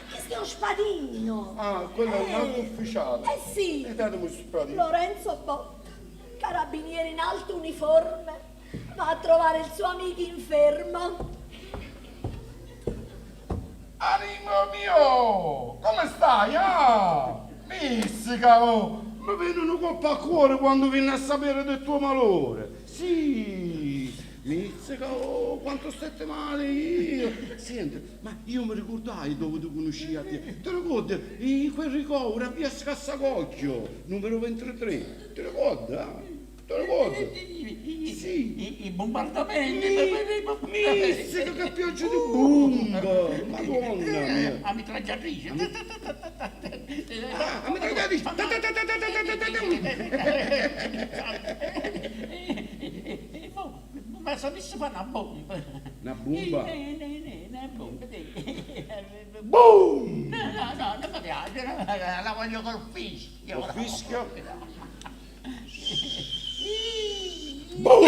Questo è uno spadino. Ah, quello è un altro ufficiale. Sì. E datemi un spadino. Lorenzo Bot, carabiniere in alto uniforme, va a trovare il suo amico infermo. Animo mio, come stai? Missica, oh. Mi vengono colpa a cuore quando vieni a sapere del tuo malore. Sì, Mizzica, oh, quanto state male io. Senti, ma io mi ricordai dove tu conosci a te. Ti ricordi? In quel ricovero a via Scassacocchio, numero 23. Ti ricordi? Te lo ricordi? Sì. I bombardamenti. Mizzica, che pioggia di bomba. Madonna mia. A mitragliatrice. A mitragliatrice. Ma sapessi fare una bomba. Una bomba? Una bomba. Boom! No, non mi piace, la voglio col fischio. Col fischio? Boom!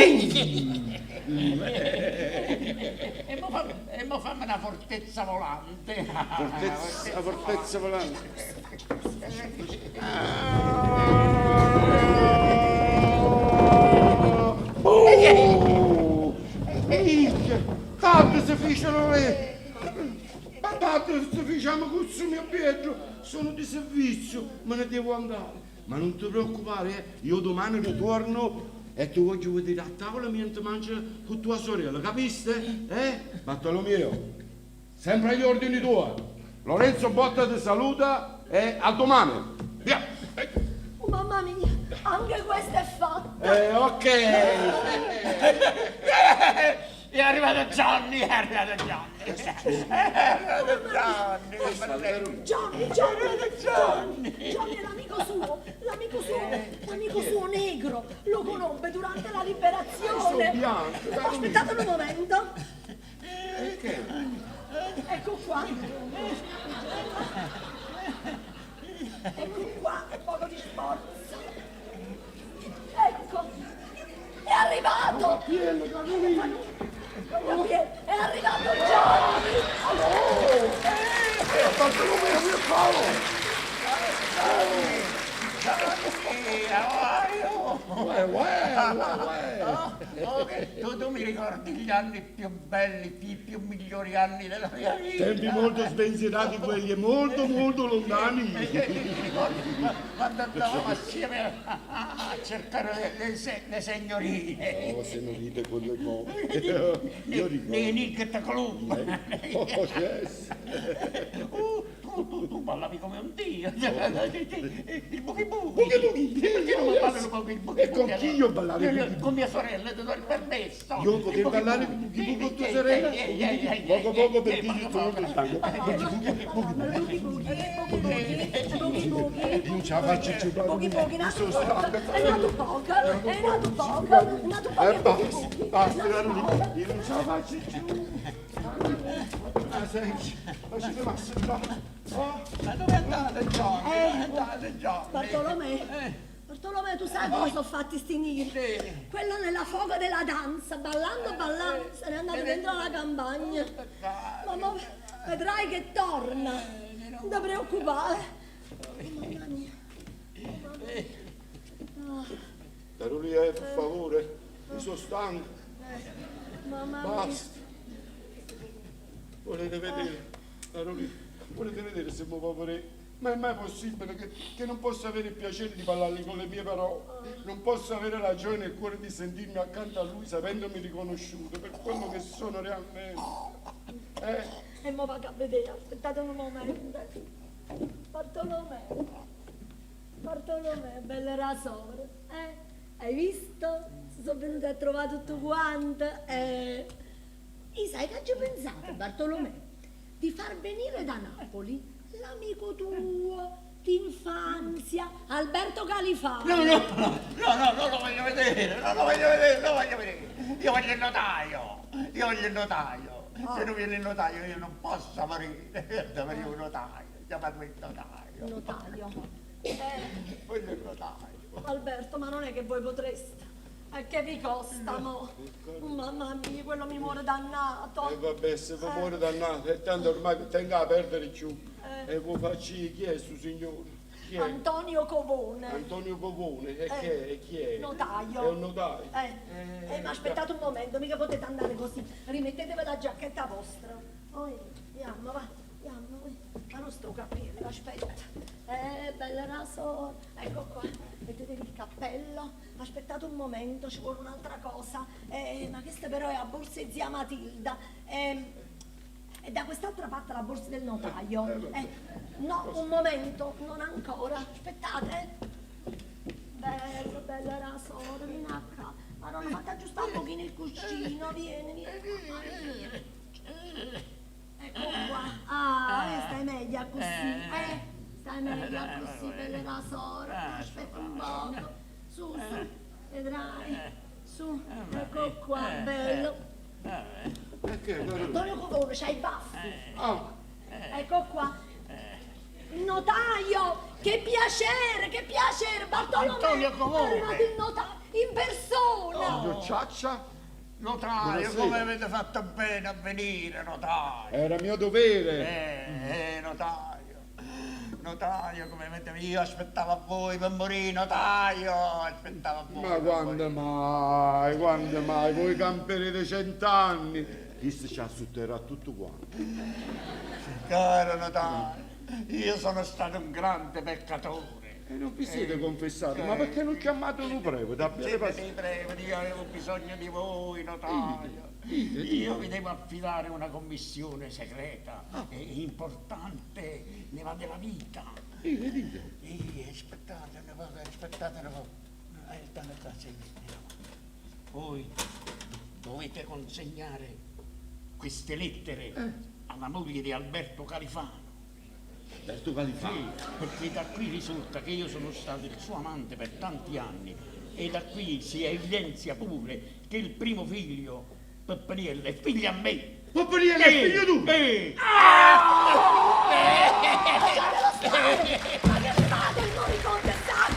E mo fammi una fortezza volante. Fortezza volante. Tanto si fecero le... Ma tanto si facciamo corso mio Pietro, sono di servizio, me ne devo andare. Ma non ti preoccupare, io domani ritorno e ti voglio vedere a tavola mentre mangi con tua sorella, capiste? Bartolomeo, sempre agli ordini tuoi. Lorenzo Botta ti saluta e a domani. Via! Oh, mamma mia, anche questa è fatta. Ok. È arrivato Johnny, Johnny è l'amico suo negro, lo conobbe durante la liberazione. Aspettate un momento. Ecco qua. Ecco qua, un poco di sforzo. Ecco, è arrivato. È arrivato Johnny! Bartolomeo, mio Paolo! Tu mi ricordi gli anni più belli, i più migliori anni della mia vita. Tempi molto spensierati quelli e molto lontani. Quando andavamo assieme a cercare le signorine. Oh, signorine, quelle cose. Io ricordo. Nei Nicket Club. Oh, yes. Tu ballavi come un dio. Il buchi buchi. Perché non mi parlano proprio il buchi buchi? E con chi io ballavo il buchi buchi? Con mia sorella, ti do il permesso. Io potevo ballare il buchi buchi con tua sorella? Poco perché io tu non lo sanno. Non ce la faccio più. Sono stanco. È nato poco. Basta, io non ce la faccio più. Senti, lasciami massaggiare. Ma dove è andato Johnny? Bartolomeo, Bartolomeo, tu sai come sono fatti sti neri? Quello nella foga della danza, ballando, se n'è andato dentro la campagna. Ma vedrai che torna. Non ti preoccupare. Mamma mia. Carolina, per favore, io sono stanco. Mamma mia. Basta. Volete vedere? Carolina, volete vedere se mi poveri? Ma è mai possibile che non possa avere il piacere di parlargli con le mie parole? Non posso avere la gioia nel cuore di sentirmi accanto a lui sapendomi riconosciuto per quello che sono realmente. E mo vado a vedere, aspettate un momento. Bartolomeo, bella rasore, hai visto? Sono venuta a trovare tutto quanto. E sai che ci pensate, Bartolomeo? Di far venire da Napoli l'amico tuo d'infanzia, Alberto Califano. No, non lo voglio vedere, non lo voglio vedere. Io voglio il notaio. Se non viene il notaio io non posso morire. Devo avere un notaio. Chiamate il notaio. Notaio. Voglio il notaio. Alberto, ma non è che voi potreste. E che vi costa, mo? Mamma mia, quello mi muore dannato. E vabbè, se vi muore dannato, e tanto ormai tenga a perdere più. E voi facci chi è sto signore? Chi è? Antonio Covone. Antonio Covone, e chi è? Notaio. È un notaio. Ma aspettate un momento, mica potete andare così. Rimettetevi la giacchetta vostra. Andiamo, va. Ma non sto capire, aspetta. Bella rasore. Ecco qua. Mettetevi il cappello. Aspettate un momento, ci vuole un'altra cosa. Ma questa però è la borsa di zia Matilda. E da quest'altra parte la borsa del notaio. No, un momento, non ancora. Aspettate. Bella rasore, vieni qua. Ma non fate aggiustare un pochino il cuscino, vieni. Ecco qua. Questa è meglio così. Stai meglio così, bella rasore. Aspetta un po'. Su, vedrai. Su, ecco qua, bello. Antonio Covone, c'hai i baffi. Ecco qua. Il notaio, che piacere, Bartolomeo. Antonio Covone. È arrivato il notaio in persona. Signor Ciaccia? Notaio, Buonasera. come avete fatto bene a venire, notaio? Era mio dovere. Notaio, come avete io aspettavo a voi per morire, notaio, aspettavo a voi. Ma quando mai, voi camperete 100 anni. Questo ci assutterà tutto quanto. Caro notaio, io sono stato un grande peccatore. E non vi siete confessati, ma perché non chiamate un prego? Io avevo bisogno di voi, notaio. Io vi devo affidare una commissione segreta e importante nella della vita. Aspettate una cosa. Voi dovete consegnare queste lettere alla moglie di Alberto Califano. Alberto Califano? Sì, perché da qui risulta che io sono stato il suo amante per tanti anni e da qui si evidenzia pure che il primo figlio, Peppaniello, è figlio a me. Peppaniello è figlio tu? Ma che fate? Non mi contestate,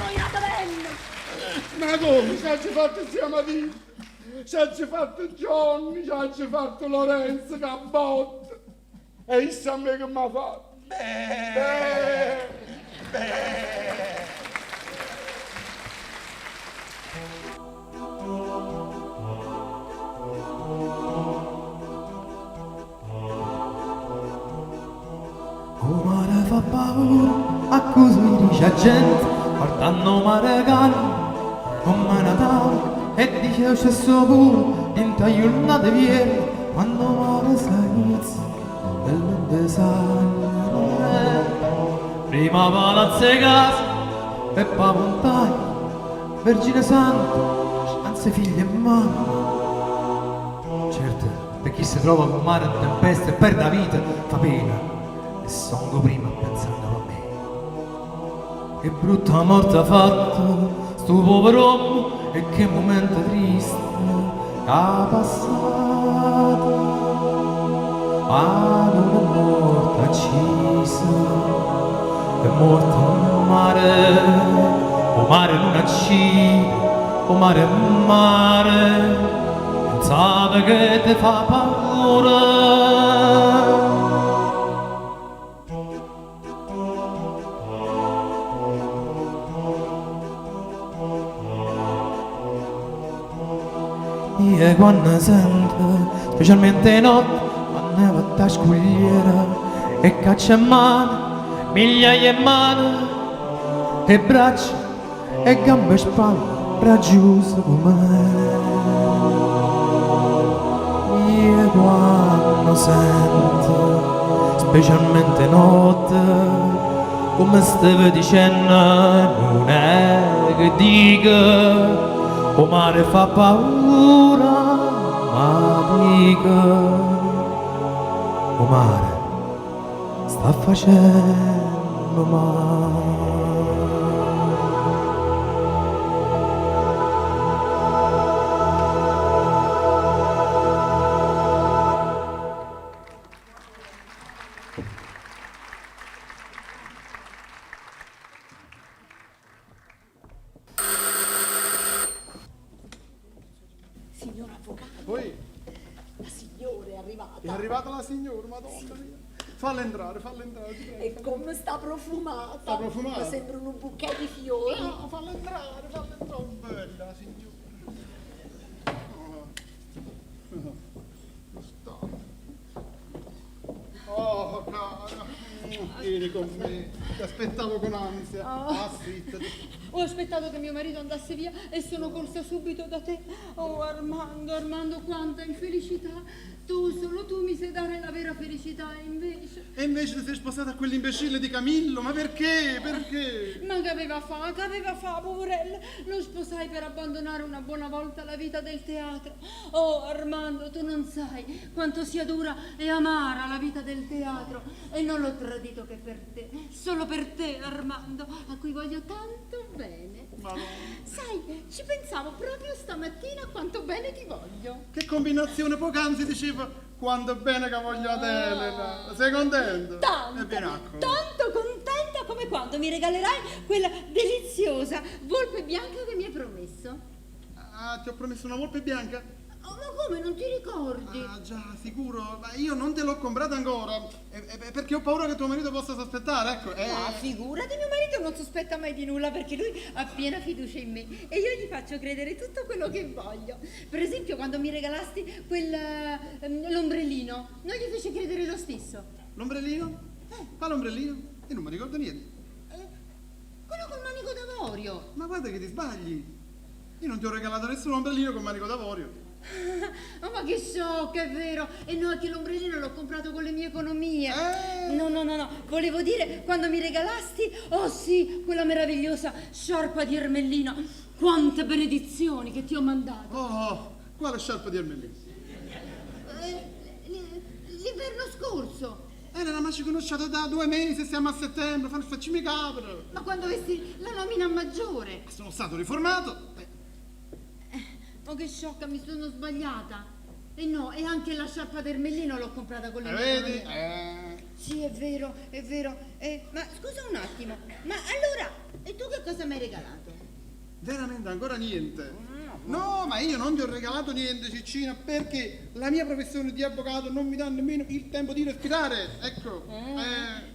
Ma come? Ci hanno fatto insieme a te? Ci hanno fatto Johnny, ci hanno fatto Lorenzo, Cabot. E isso a me che mi ha fatto? Come fa paura a cosa mi dice la gente guardando mi regali come Natale e dice lo stesso pure in tagliurnate viene quando muore senza e non te sai prima palazzo e casa e poi montagna Vergine Santa anzi figlia e mamma certo per chi si trova con mare in tempesta e perde la vita fa pena e songo prima pensando a me. Che brutta morte ha fatto sto povero uomo e che momento triste ha passato. Ma non è morta accisa, è morta in mare o mare non accide, o mare mare, pensate che ti fa paura. E quando sento, specialmente notte, quando vado a scogliere e caccia a mano, migliaia di mani e braccia e gambe e spalle raggiuse come me. E quando sento, specialmente notte, come stavo dicendo, non è che dico. O mare fa paura, ma dico, o mare sta facendo male. Signor avvocato, Poi la signora è arrivata. è arrivata la signora, madonna mia. Falla entrare, ti prego. E come sta profumata? Sta profumata? Mi sembrano un bouquet di fiori. No, falla entrare, bella la signora. Oh, cara, vieni con me, ti aspettavo con ansia. Zittati. Ho aspettato che mio marito andasse via e sono corsa subito da te. Oh Armando, quanta infelicità. Solo tu mi sai dare la vera felicità e invece... E invece ti sei sposata a quell'imbecille di Camillo, ma perché? Perché? Ma che aveva fa, poverella? Lo sposai per abbandonare una buona volta la vita del teatro. Oh Armando, tu non sai quanto sia dura e amara la vita del teatro. E non l'ho tradito che per te, solo per te Armando, a cui voglio tanto bene. Sai, ci pensavo proprio stamattina quanto bene ti voglio. Che combinazione, poc'anzi diceva quanto bene che voglio ad Elena. Sei contenta? Tanto contenta come quando mi regalerai quella deliziosa volpe bianca che mi hai promesso. Ah, ti ho promesso una volpe bianca? Oh, ma come, non ti ricordi? Ah, già, sicuro, ma io non te l'ho comprata ancora, perché ho paura che tuo marito possa sospettare, ecco. Ma figurati, mio marito non sospetta mai di nulla perché lui ha piena fiducia in me e io gli faccio credere tutto quello che voglio. Per esempio, quando mi regalasti l'ombrellino, non gli fece credere lo stesso. L'ombrellino? Quale ombrellino? Io non mi ricordo niente. Quello col manico d'avorio. Ma guarda che ti sbagli. Io non ti ho regalato nessun ombrellino con manico d'avorio. Oh, ma che sciocca, è vero. E no, è che l'ombrellino l'ho comprato con le mie economie. No, volevo dire, quando mi regalasti, oh sì, quella meravigliosa sciarpa di ermellino. Quante benedizioni che ti ho mandato. Oh, quale sciarpa di ermellino? L'inverno scorso. Elena, ma ci conosciamo da 2 mesi, siamo a settembre, facciami capire. Ma quando avessi la nomina maggiore. Sono stato riformato. Oh, che sciocca, mi sono sbagliata. E no, e anche la sciarpa d'ermellino l'ho comprata con le mie Vedi? economie. Sì, è vero, è vero. Ma scusa un attimo, ma allora, e tu che cosa mi hai regalato? Veramente ancora niente. No, ma io non ti ho regalato niente, Ciccina, perché la mia professione di avvocato non mi dà nemmeno il tempo di respirare, ecco.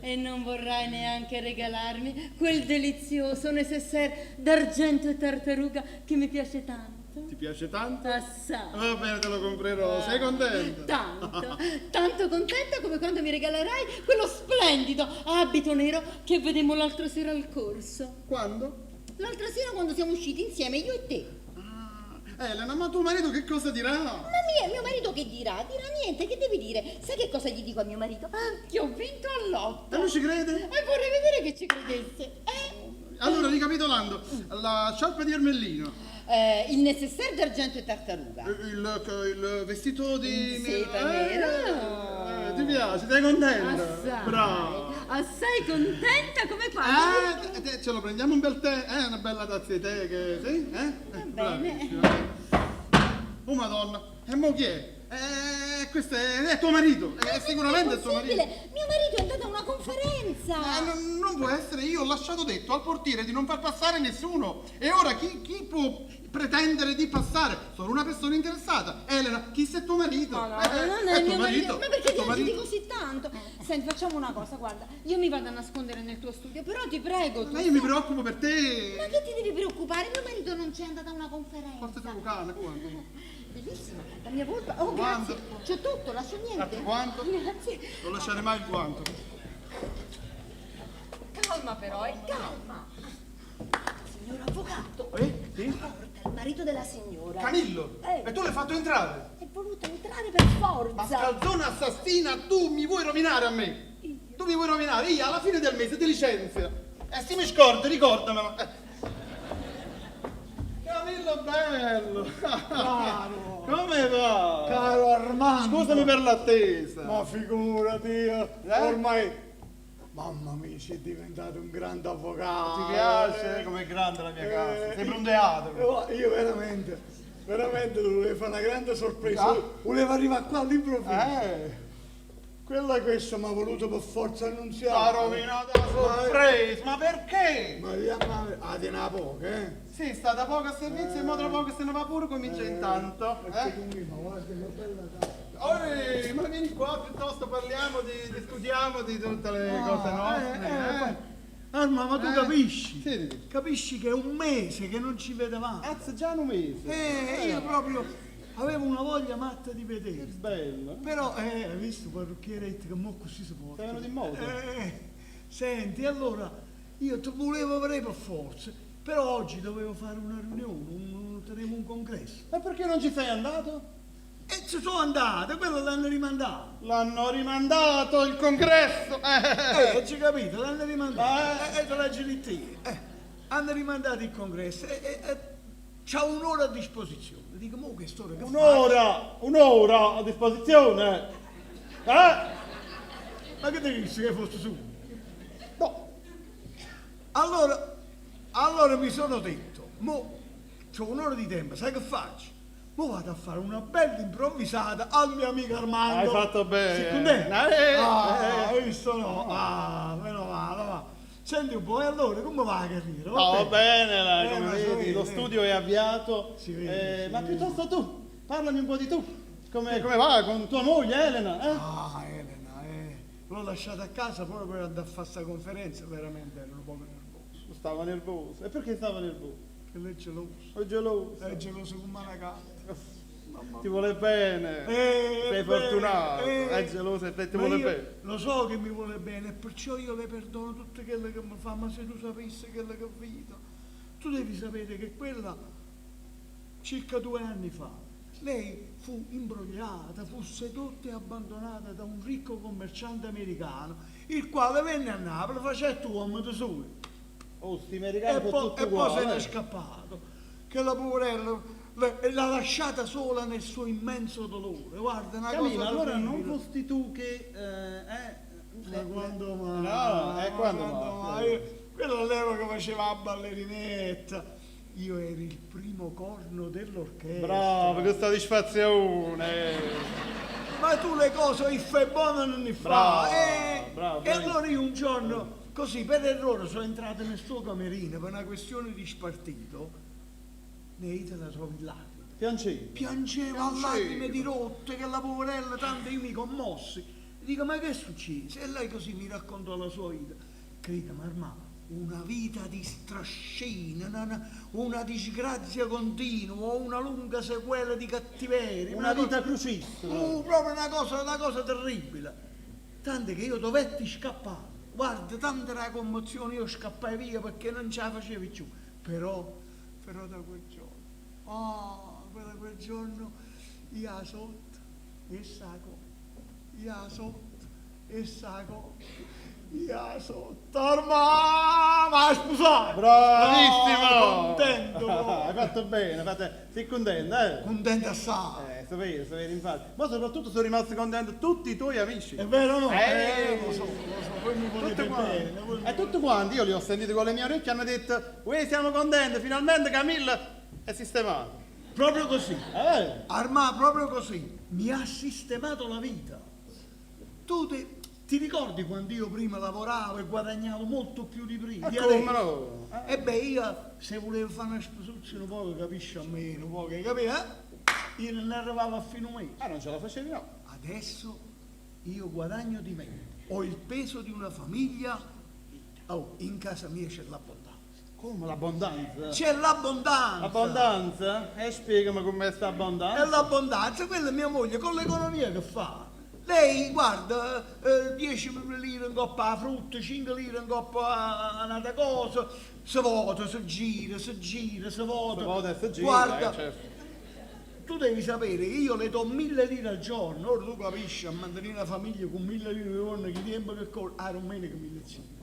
E non vorrai neanche regalarmi quel delizioso nécessaire d'argento e tartaruga che mi piace tanto. Ti piace tanto? Assai. Va bene, te lo comprerò, sei contenta? Tanto contenta come quando mi regalerai quello splendido abito nero che vedemmo l'altra sera al corso. Quando? L'altra sera quando siamo usciti insieme, io e te. Elena, ma tuo marito che cosa dirà? Ma mio marito che dirà? Dirà niente, che devi dire? Sai che cosa gli dico a mio marito? Che ho vinto all'otto. E lui ci crede? E vorrei vedere che ci credesse. Allora, ricapitolando, la sciarpa di ermellino. Il nécessaire d'argento e tartaruga. Il vestito di... Seta nera. Ti piace? Sei contenta? Assai. Bravo. Assai contenta come quando... Ce lo prendiamo un bel tè? Una bella tazza di tè che... Sì? Va bene. Oh madonna, e mo chi è? Questo è tuo marito, sicuramente è tuo marito. Mio marito è andato a una conferenza. confidenza. Non può essere, io ho lasciato detto al portiere di non far passare nessuno. E ora chi può pretendere di passare? Sono una persona interessata. Elena, chi sei tuo marito? No, non è mio marito. Ma perché ti tuo agiti marito? così tanto? Senti, facciamo una cosa, guarda, io mi vado a nascondere nel tuo studio, però ti prego. Ma io mi preoccupo per te. Ma che ti devi preoccupare? Mio marito non c'è, è andato a una conferenza. Forse tuo cane, quanto? Bellissimo, la mia volpe. Oh, Quanto? grazie. C'è tutto, lascio niente. Quanto? Grazie. Non lasciare mai il guanto. Calma però, calma. Signor avvocato, Sì? porta il marito della signora. Camillo, e tu l'hai fatto entrare? È voluto entrare per forza. Mascalzona assassina, tu mi vuoi rovinare a me? Tu mi vuoi rovinare? Io alla fine del mese ti licenzio. E se mi scordi, ricordamelo. Camillo bello! Caro, Come va? caro Armando. Scusami per l'attesa. Ma figurati, ormai... Mamma mia, sei diventato un grande avvocato. Ti piace? Com'è grande la mia casa? Sei pronteato? Io veramente volevo fare una grande sorpresa. Volevo arrivare qua all'improvviso. Quella questa mi ha voluto per forza annunziare. Ha rovinato la sorpresa, ma perché? Ma te ne poca, eh? Sì, è stata poca servizio e mo tra poco se ne va pure, comincia intanto. Perché con me, ma guarda che bella casa. Oi, ma vieni qua piuttosto parliamo, discutiamo di tutte le cose nostre. Arma, ma tu capisci? Sì. Capisci che è un mese che non ci vedevamo. Azza, già un mese. Io proprio avevo una voglia matta di vedere. Bello. Però, hai visto parrucchieretti che mo così si può. Sei venuto in moto? Senti, allora, io ti volevo avere per forza, però oggi dovevo fare una riunione, tenevo un congresso. Ma perché non ci sei andato? E ci sono andato, quello l'hanno rimandato. L'hanno rimandato il congresso! Ci capito, l'hanno rimandato. E te leggi lì te. Hanno rimandato il congresso e c'ha un'ora a disposizione. Dico, mo che storia che Un'ora a disposizione! Ma che devi dire che fosse su? No! Allora mi sono detto, mo c'ho un'ora di tempo, sai che faccio? Mo vado a fare una bella improvvisata al mio amico Armando. Hai fatto bene. Sei contento? Hai visto no? Meno male, va. Senti un po', e allora come va la carriera? Va bene, come ma vedi, sì, lo studio è avviato. Si vede, Ma si piuttosto tu, parlami un po' di tu. Come va con tua moglie Elena? Elena, l'ho lasciata a casa proprio per andare a fare questa conferenza, veramente ero un po' nervoso. Stava nervoso. E perché stava nervoso? Che lei è geloso. È geloso. È geloso come una gatta. Ti vuole bene. Sei fortunato. È geloso e te ti vuole bene. Lo so che mi vuole bene e perciò io le perdono tutte quelle che mi fa, ma se tu sapessi quella che ho vita, tu devi sapere che quella circa 2 anni fa lei fu imbrogliata, fu sedotta e abbandonata da un ricco commerciante americano, il quale venne a Napoli, faceva uomo da solo. Oh, sti americani E sono tutti poi se n'è uguali. scappato, che la poverella l'ha lasciata sola nel suo immenso dolore. Guarda, una Camilla, cosa allora non terribile. fosti tu che... Ma quando mai? No, quando mai? Quello all'epoca faceva la ballerinetta. Io ero il primo corno dell'orchestra. Bravo, che soddisfazione. Ma tu le cose il fai buono non ne Bravo, fa. bravo, E allora io un giorno, così per errore, sono entrato nel suo camerino per una questione di spartito. Ne te la trovi là. Piangeva a lacrime dirotte, che la poverella, tanto io mi commossi. Dico, ma che è successo? E lei così mi raccontò la sua vita. Creda, Marmà, una vita di strascina, una disgrazia continua, una lunga sequela di cattiveria. Una vita crucista. Proprio una cosa terribile. Tanto che io dovetti scappare. Guarda, tanta era la commozione, io scappai via perché non ce la facevi più. Però da quel giorno, quel giorno, io sotto e sacco, io sotto e sacco, io sotto, ormai ma sposato! Bravissimo! Contento! Hai fatto bene, sei contento, eh? Contento assai! Sapere, infatti. Ma soprattutto sono rimasti contenti tutti i tuoi amici. È vero o no? Lo so, voi mi volete Tutti bene. quanti. E tutti quanti, io li ho sentiti con le mie orecchie, hanno detto, uè, siamo contenti, finalmente Camilla è sistemato. Proprio così. Armà, proprio così. Mi ha sistemato la vita. Tu ti Ti ricordi quando io prima lavoravo e guadagnavo molto più di prima? Ma come no? E beh, io se volevo fare una sposuzione un po', capisci a me, un po', capisci? Io non arrivavo a fine mese. Ah, non ce la facevi no? Adesso io guadagno di me, ho il peso di una famiglia, oh, in casa mia c'è l'abbondanza. Come l'abbondanza? C'è l'abbondanza! L'abbondanza? E spiegami com'è sta abbondanza. È l'abbondanza, quella è mia moglie, con l'economia che fa. Lei, guarda, 10 lire in coppa a frutta, 5 lire in coppa a un'altra cosa, si vota, si gira, si vota. Si vota e si gira, Guarda, certo. tu devi sapere che io le do 1000 lire al giorno, ora tu capisci, a mantenere una famiglia con 1000 lire al giorno, che tempo che corre, a domenica 1500.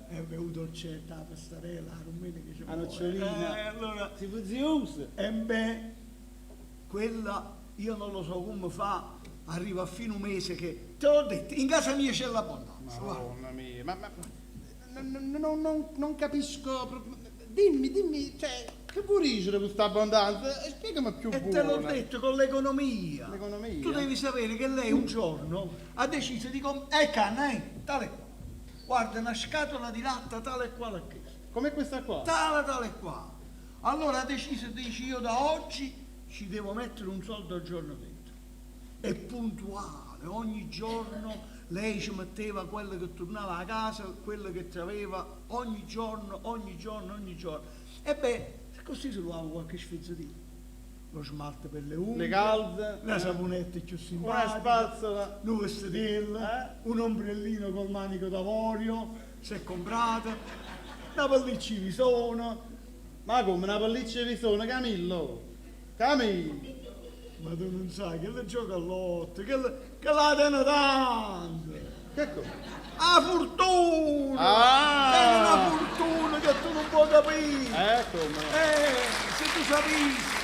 È bevuto il cetta, la pastarella, la domenica c'è La nocciolina. allora, Si usa. e beh, quella io non lo so come fa, arriva a fine mese che, te l'ho detto, in casa mia c'è l'abbondanza. guarda. Madonna mia, ma non capisco. Dimmi, cioè, che vuol dire questa abbondanza? Spiegami più E buona. te l'ho detto con l'economia. L'economia? Tu devi sapere che lei un giorno ha deciso di comprare, canna, tale qua. Guarda, una scatola di latte tale e quale che. Come questa qua? Tale qua. Allora ha deciso, dici io da oggi ci devo mettere un soldo al giorno dentro. È puntuale, ogni giorno lei ci metteva quello che tornava a casa, quello che aveva, ogni giorno. E beh, così si trovava qualche sfizzatina. Lo smalto per le unghie, Le calze, la saponetta più una simpatica, spazzola. un vestitello, un ombrellino col manico d'avorio, si è comprata, una pelliccia di sono. Ma come una pelliccia di visone, Camillo? Camillo! Ma tu non sai che le gioca all'otto, che la tiene tanto. Che cosa? La fortuna! Ah! È una fortuna che tu non puoi capire! Come? Se tu sapessi!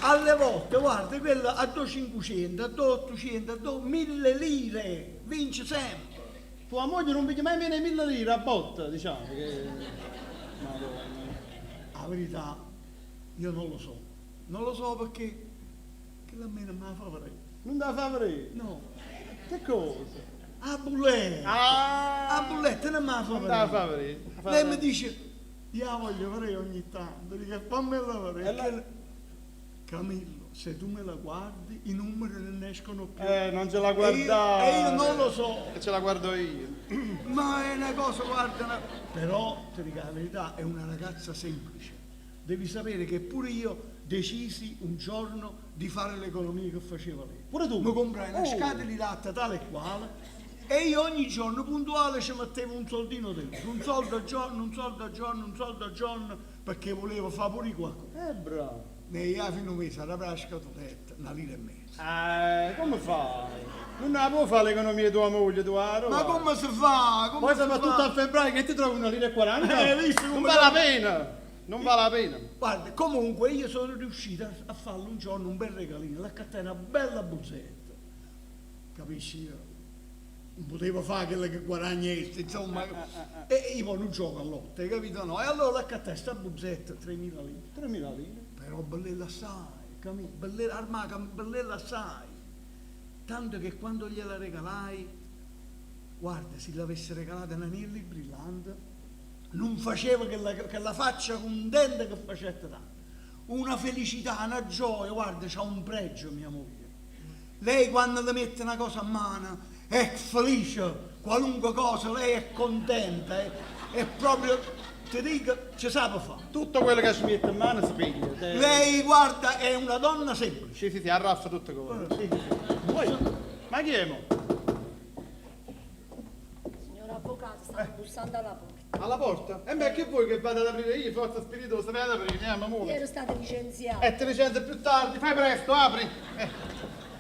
Alle volte, guarda, quella a 2.500, a 2.800, a 2.000 lire, vince sempre. Tua moglie non piglia mai meno 1000 lire a botta, diciamo. Che... Madonna. La verità, io non lo so. Non lo so perché che la me non me la fa vedere. Non te la fa vedere? No. Che cosa? A bulletta. A bulletta non me la fa Non te vedere. la fa vedere. Lei mi dice, io la voglio vedere ogni tanto, dico fammela vedere. Camillo, se tu me la guardi, i numeri non escono più. Non ce la guardare. E io non lo so. E ce la guardo io. Ma è una cosa, guarda, però, ti dico la verità, è una ragazza semplice. Devi sapere che pure io decisi un giorno di fare l'economia che faceva lei. Pure tu? Mi comprai una scatola di latte tale e quale e io ogni giorno puntuale ci mettevo un soldino dentro, un soldo al giorno, perché volevo fare pure qualcosa. Bravo. E a fine mese era la scatoletta, 1,5 lire. Come fai? Non la può fare l'economia di tua moglie, tua roba. Ma come si fa? Poi se va tutto a febbraio che ti trovi 1,40 lire? Visto Non come vale la pena. Non vale la pena. Guarda, comunque io sono riuscita a farle un giorno un bel regalino, l'accattare una bella buzzetta. Capisci? Io non potevo fare quello che guadagnesti, insomma. E io poi non gioco all'otto, hai capito? No? E allora l'accattai sta buzzetta, 3.000 lire. 3.000 lire? Però bellella assai, capito? Bellella, armaca, bellella assai. Tanto che quando gliela regalai, guarda, se l'avesse regalata un anello brillante, non faceva che la faccia con un dente che facesse tanto. Una felicità, una gioia, guarda, c'ha un pregio mia moglie. Lei quando le mette una cosa a mano è felice, qualunque cosa, lei è contenta, è proprio, ti dico, ci sa per fare. Tutto quello che si mette in mano si piglia. Lei, guarda, è una donna semplice. Sì, arraffa tutte cose. Sì. Poi, ma chi è mo? Signor avvocato, sta bussando alla porta. Alla porta? E beh, che vuoi che vada ad aprire io, forza spiritosa, vai ad aprire, andiamo, Io muove. ero stata licenziata. E te licenzia più tardi, fai presto, apri.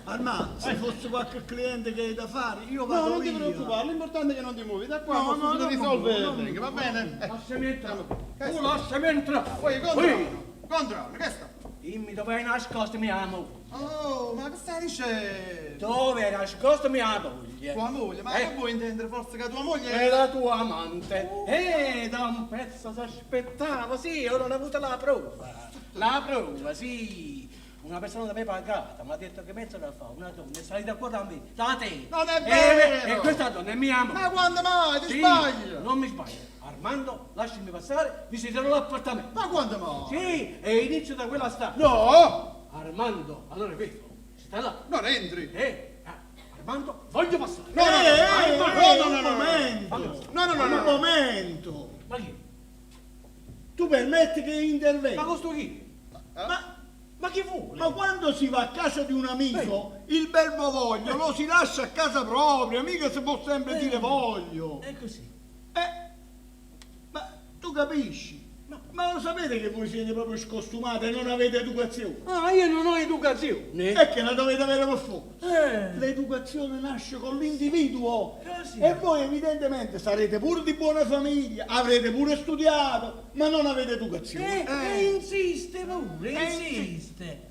Armà, se fosse qualche cliente che hai da fare, io vado No, non ti via. preoccupare, l'importante è che non ti muovi, da qua No, posso no, risolvere no, il thing, va bene? Lasciami entrare. Tu lasciami entrare. Poi controllo, che sta? Dimmi dove hai nascosto mia moglie. Oh, ma che stai dicendo? Dove hai nascosto mia moglie? Tua moglie, ma che vuoi intendere forse che tua moglie È la tua amante. Da un pezzo si aspettavo, sì, ora ho avuto la prova. La prova, sì. una persona da me pagata mi ha detto che mezzo da fa una donna è salita qua da me, da te. Non è vero! E questa donna è mia amore. Ma quando mai? Ti Sì, sbagli! non mi sbaglio. Armando, lasciami passare, visiterò l'appartamento. Ma quando mai? Sì, e inizio da quella stanza. No! Armando, allora vedo, stai là. Non entri! Armando, voglio passare. No, un Fammi momento! Ma chi? Tu permetti che intervenga? Ma questo chi? Ma chi vuole? Ma quando si va a casa di un amico, il verbo voglio lo si lascia a casa propria, mica si può sempre dire voglio. È così. Ma tu capisci? Ma lo sapete che voi siete proprio scostumate e non avete educazione? Ah, io non ho educazione. E che la dovete avere per forza. L'educazione nasce con l'individuo. Così. E voi evidentemente sarete pure di buona famiglia, avrete pure studiato, ma non avete educazione. Insiste pure, insiste.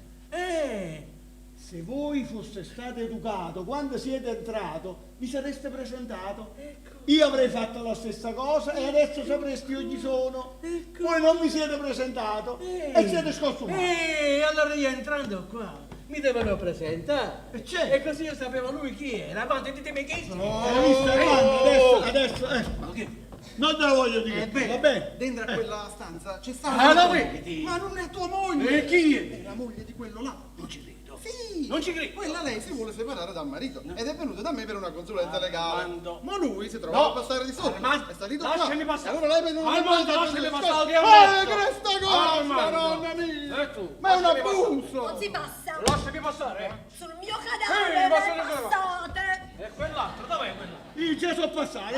Se voi foste stato educato quando siete entrato, vi sareste presentato. Io avrei fatto la stessa cosa e adesso sapresti io chi sono. Voi non vi siete presentato e siete scostumati. Allora io entrando qua mi devono presentare. E così io sapevo lui chi era. Avanti, ditemi chi sei. Hai visto Armando? Adesso. Non te lo voglio dire. Va bene? Dentro a quella stanza c'è stata Ah, la vedi? Ma non è tua moglie! E chi è? È la moglie di quello là. Non ci credo. Sì! Non ci credo. Quella lei si vuole separare dal marito ed è venuta da me per una consulenza legale. Armando. Ma lui si trova No. a passare di sopra. Armando, È salito lasciami qua. passare. Allora lei per non Armando, lasciami passare di questa cosa, Armando. madonna mia! E tu? Ma è un Lasciami passare. abuso! Non si passa. Lasciami passare. Sul mio Ehi, cadavere passate. passate. E quell'altro, dov'è quello? Io già so passare,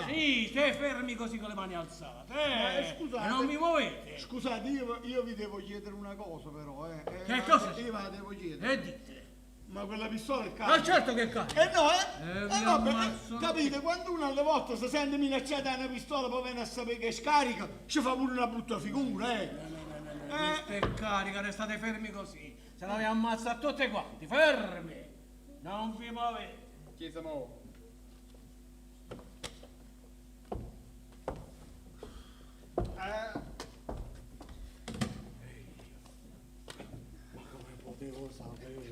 Sì, te fermi così con le mani alzate. scusate. E non mi muovete. Scusate, io vi devo chiedere una cosa però, Che cosa? Io ve la devo chiedere. E dite. Ma quella pistola è Ma cara. certo che cazzo. vi No, ammazzo. capite, quando uno alle volte si sente minacciato da una pistola, poi viene a sapere che è scarica, ci fa pure una brutta figura, Questa è carica, restate fermi così. Se no vi ammazza tutti quanti, fermi. Non vi muovete. Chi siamo?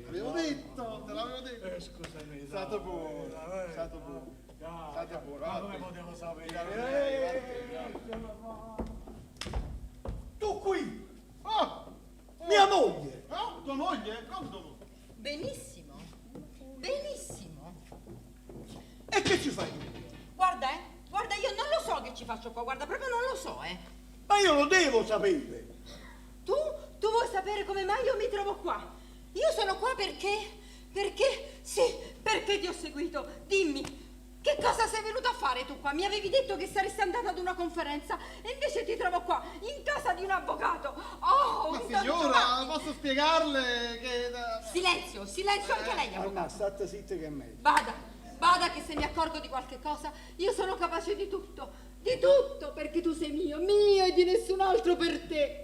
L'avevo detto, te l'avevo detto. Scusami. Stato buono, stato buono. Stato buono. Ma come potevo sapere? Tu qui! Mia moglie! Tua moglie? Come tua moglie? Benissimo, benissimo. E che ci fai? Guarda, io non lo so che ci faccio qua, guarda, proprio non lo so, Ma io lo devo sapere! Tu vuoi sapere come mai io mi trovo qua? Io sono qua perché ti ho seguito. Dimmi, che cosa sei venuto a fare tu qua? Mi avevi detto che saresti andata ad una conferenza e invece ti trovo qua, in casa di un avvocato. Oh, Ma signora, posso spiegarle che... Silenzio anche lei, avvocato. State zitta che è meglio. Bada che se mi accorgo di qualche cosa, io sono capace di tutto, perché tu sei mio e di nessun altro per te.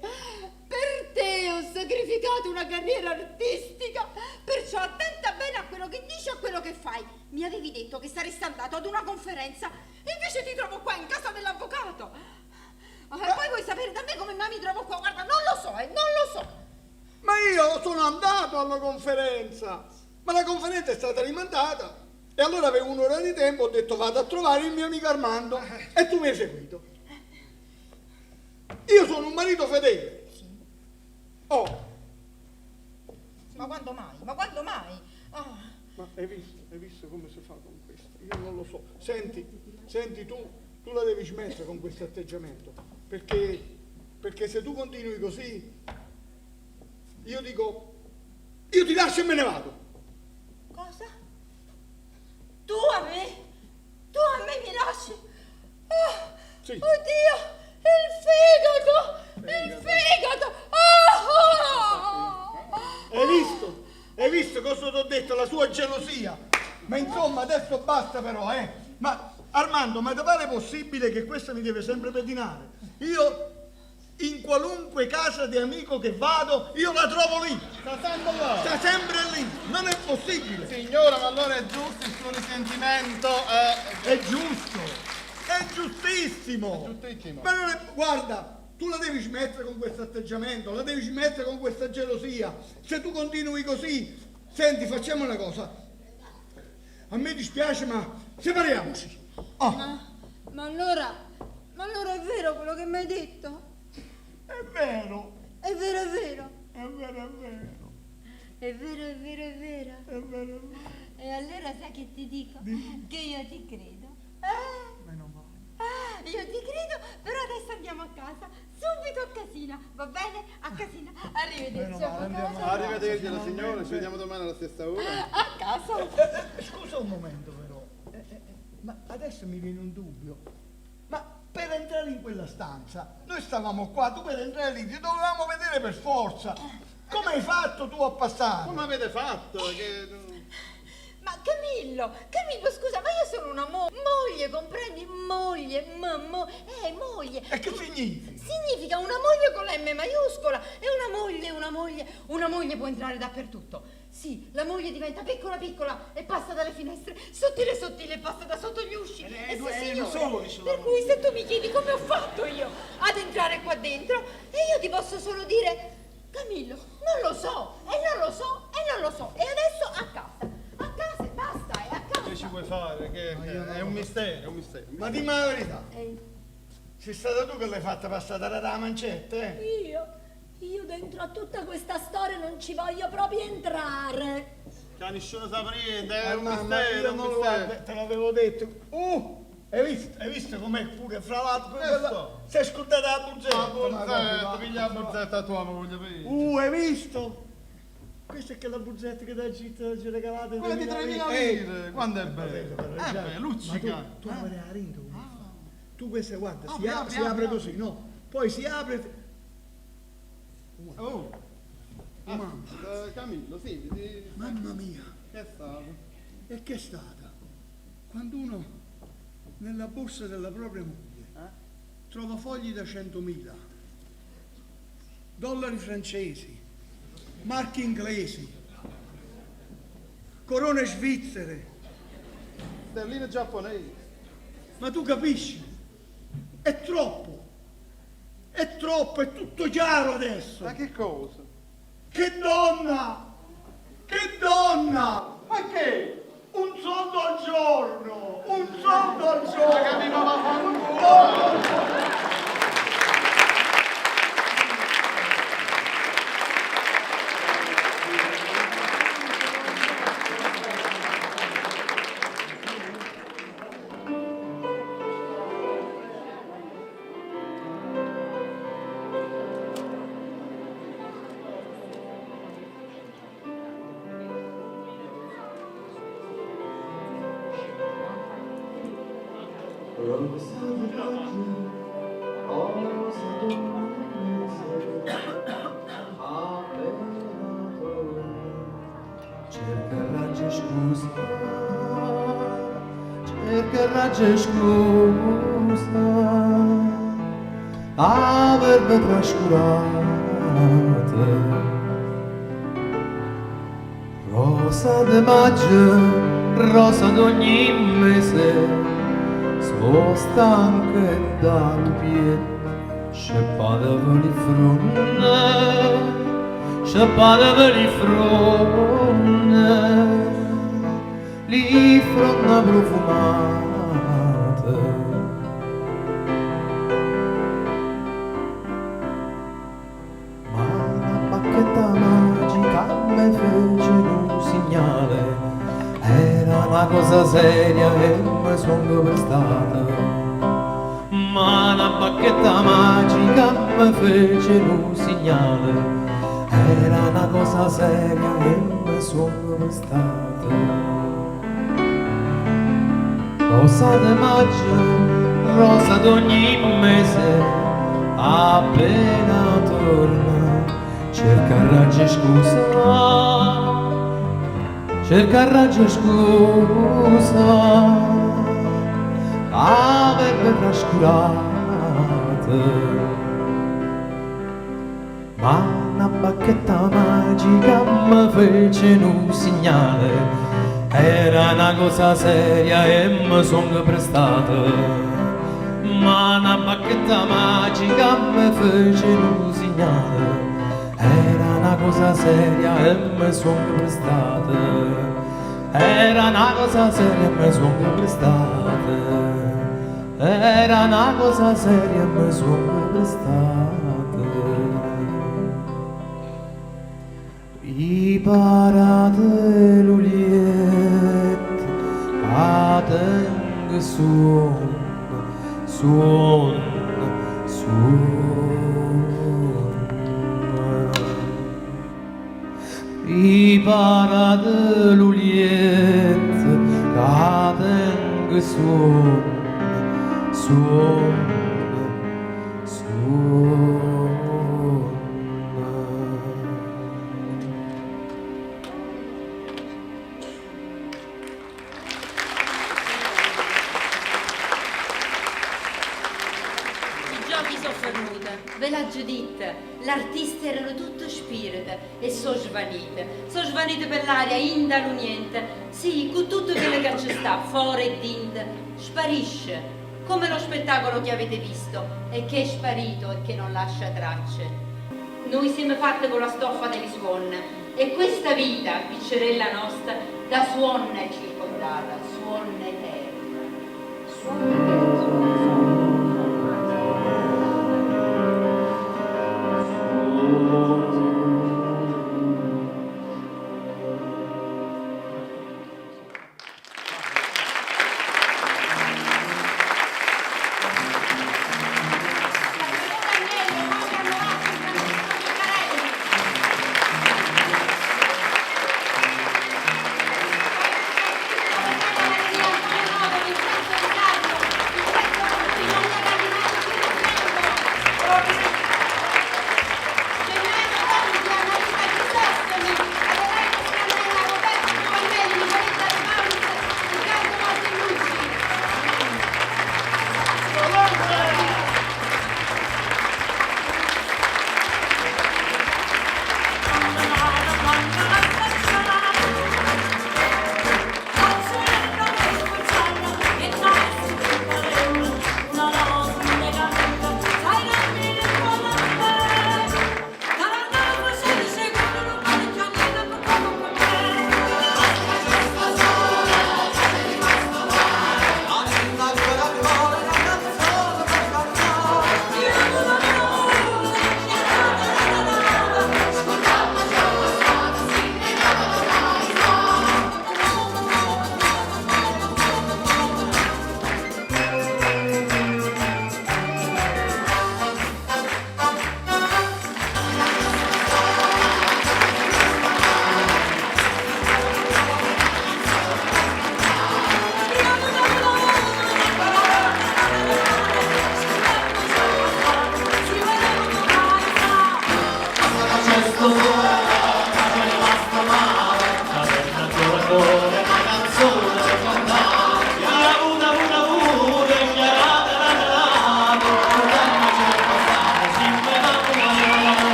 Per te ho sacrificato una carriera artistica, perciò attenta bene a quello che dici e a quello che fai. Mi avevi detto che saresti andato ad una conferenza e invece ti trovo qua in casa dell'avvocato. E poi vuoi sapere da me come mai mi trovo qua? Guarda, non lo so. Ma io sono andato alla conferenza, ma la conferenza è stata rimandata. E allora avevo un'ora di tempo, ho detto vado a trovare il mio amico Armando e tu mi hai seguito. Io sono un marito fedele. Ma quando mai? Ma hai visto come si fa con questo? Io non lo so. Senti tu la devi smettere con questo atteggiamento, perché se tu continui così, io ti lascio e me ne vado. Cosa? Tu a me mi lasci? Sì. Oddio, il fegato! Hai visto cosa ti ho detto? La sua gelosia. Ma insomma, adesso basta però, Ma Armando, ma ti pare possibile che questa mi deve sempre pedinare? Io, in qualunque casa di amico che vado, io la trovo lì. Sta sempre lì. Non è possibile. Signora, ma allora è giusto il suo risentimento? È giusto. È giustissimo. Giustissimo. Ma non è... Guarda, tu la devi smettere con questo atteggiamento, la devi smettere con questa gelosia. Se tu continui così, senti, facciamo una cosa. A me dispiace, ma separiamoci. Oh. Ma allora è vero quello che mi hai detto? È vero. È vero, è vero. È vero, è vero. È vero, è vero, è vero. È vero, è vero. E allora sai che ti dico? Che io ti credo. Meno male. Io ti credo, però adesso andiamo a casa, subito a casina, va bene? A casina. Arrivederci. Arrivederci la signora, ci vediamo domani alla stessa ora. A casa. Scusa un momento però, ma adesso mi viene un dubbio. Ma per entrare in quella stanza, noi stavamo qua, tu per entrare lì ti dovevamo vedere per forza. Come hai fatto tu a passare? Come avete fatto? Che... Ma Camillo, scusa, ma io sono una moglie, comprendi? Moglie. E che significa? Significa una moglie con la M maiuscola. E una moglie può entrare dappertutto. Sì, la moglie diventa piccola e passa dalle finestre, sottile e passa da sotto gli usci. E sì, signore, per cui se tu mi chiedi come ho fatto io ad entrare qua dentro, e io ti posso solo dire, Camillo, non lo so. E adesso a casa. A casa e basta, è a casa. Che ci puoi fare? Che è un mistero, Ma dimmi la verità. Sei stata tu che l'hai fatta passare dalla mancetta, Io dentro a tutta questa storia non ci voglio proprio entrare. Che nessuno sa niente, è un mamma, mistero, io un non mistero. te l'avevo detto. Hai visto com'è pure fra l'altro? Si è scordata la buzzetta. Piglia la buzzetta a tua moglie, vedi? Hai visto? Questa è che la buzzetta che da Gita ci regalate. Quella di 3.000 lire, quando è bella? Luccica. Tu la la ringa, tu questa guarda, si apre così, no? Poi si apre. Camillo, senti. Mamma mia. Che è stato? E che è stata? Quando uno nella borsa della propria moglie trova fogli da 100.000, dollari francesi, marchi inglesi, corone svizzere. Sterline giapponesi. Ma tu capisci? È troppo, è tutto chiaro adesso. Ma che cosa? Che donna! Ma che? Un soldo al giorno! Un soldo al Ma giorno! capiva ma Cerca scusa avermi trascurate. Rosa di maggio, rosa d'ogni mese, sono stanca dal piede, scippata per il fronte, li fronna profumate. Ma una bacchetta magica mi fece un segnale, era una cosa seria e mi sono prestata. Ma una bacchetta magica mi fece un segnale, era una cosa seria e mi sono prestata. Rosa di maggio, rosa d'ogni mese, appena torna, cerca raggi scusa, avrebbe trascurate. Ma una bacchetta magica mi fece un segnale, era una cosa seria e mi sono prestata. ma una bacchetta magica mi fece un segnale. Era una cosa seria e mi sono prestata. Era una cosa seria e mi sono prestata. Era una cosa seria e mi sono prestata. I parate l'uliet, ateng suon, suon, suon. I parate l'uliet, ateng suon, suon, suon. Ve l'ha già detto, l'artista erano tutto spirito e sono svanite per l'aria, inda l'uniente, sì, con tutto quello che ci sta, fuori e dentro, sparisce, come lo spettacolo che avete visto, e che è sparito e che non lascia tracce. Noi siamo fatti con la stoffa delle suonne, e questa vita, piccerella nostra, da suonne circondata, suonne eterna, suonne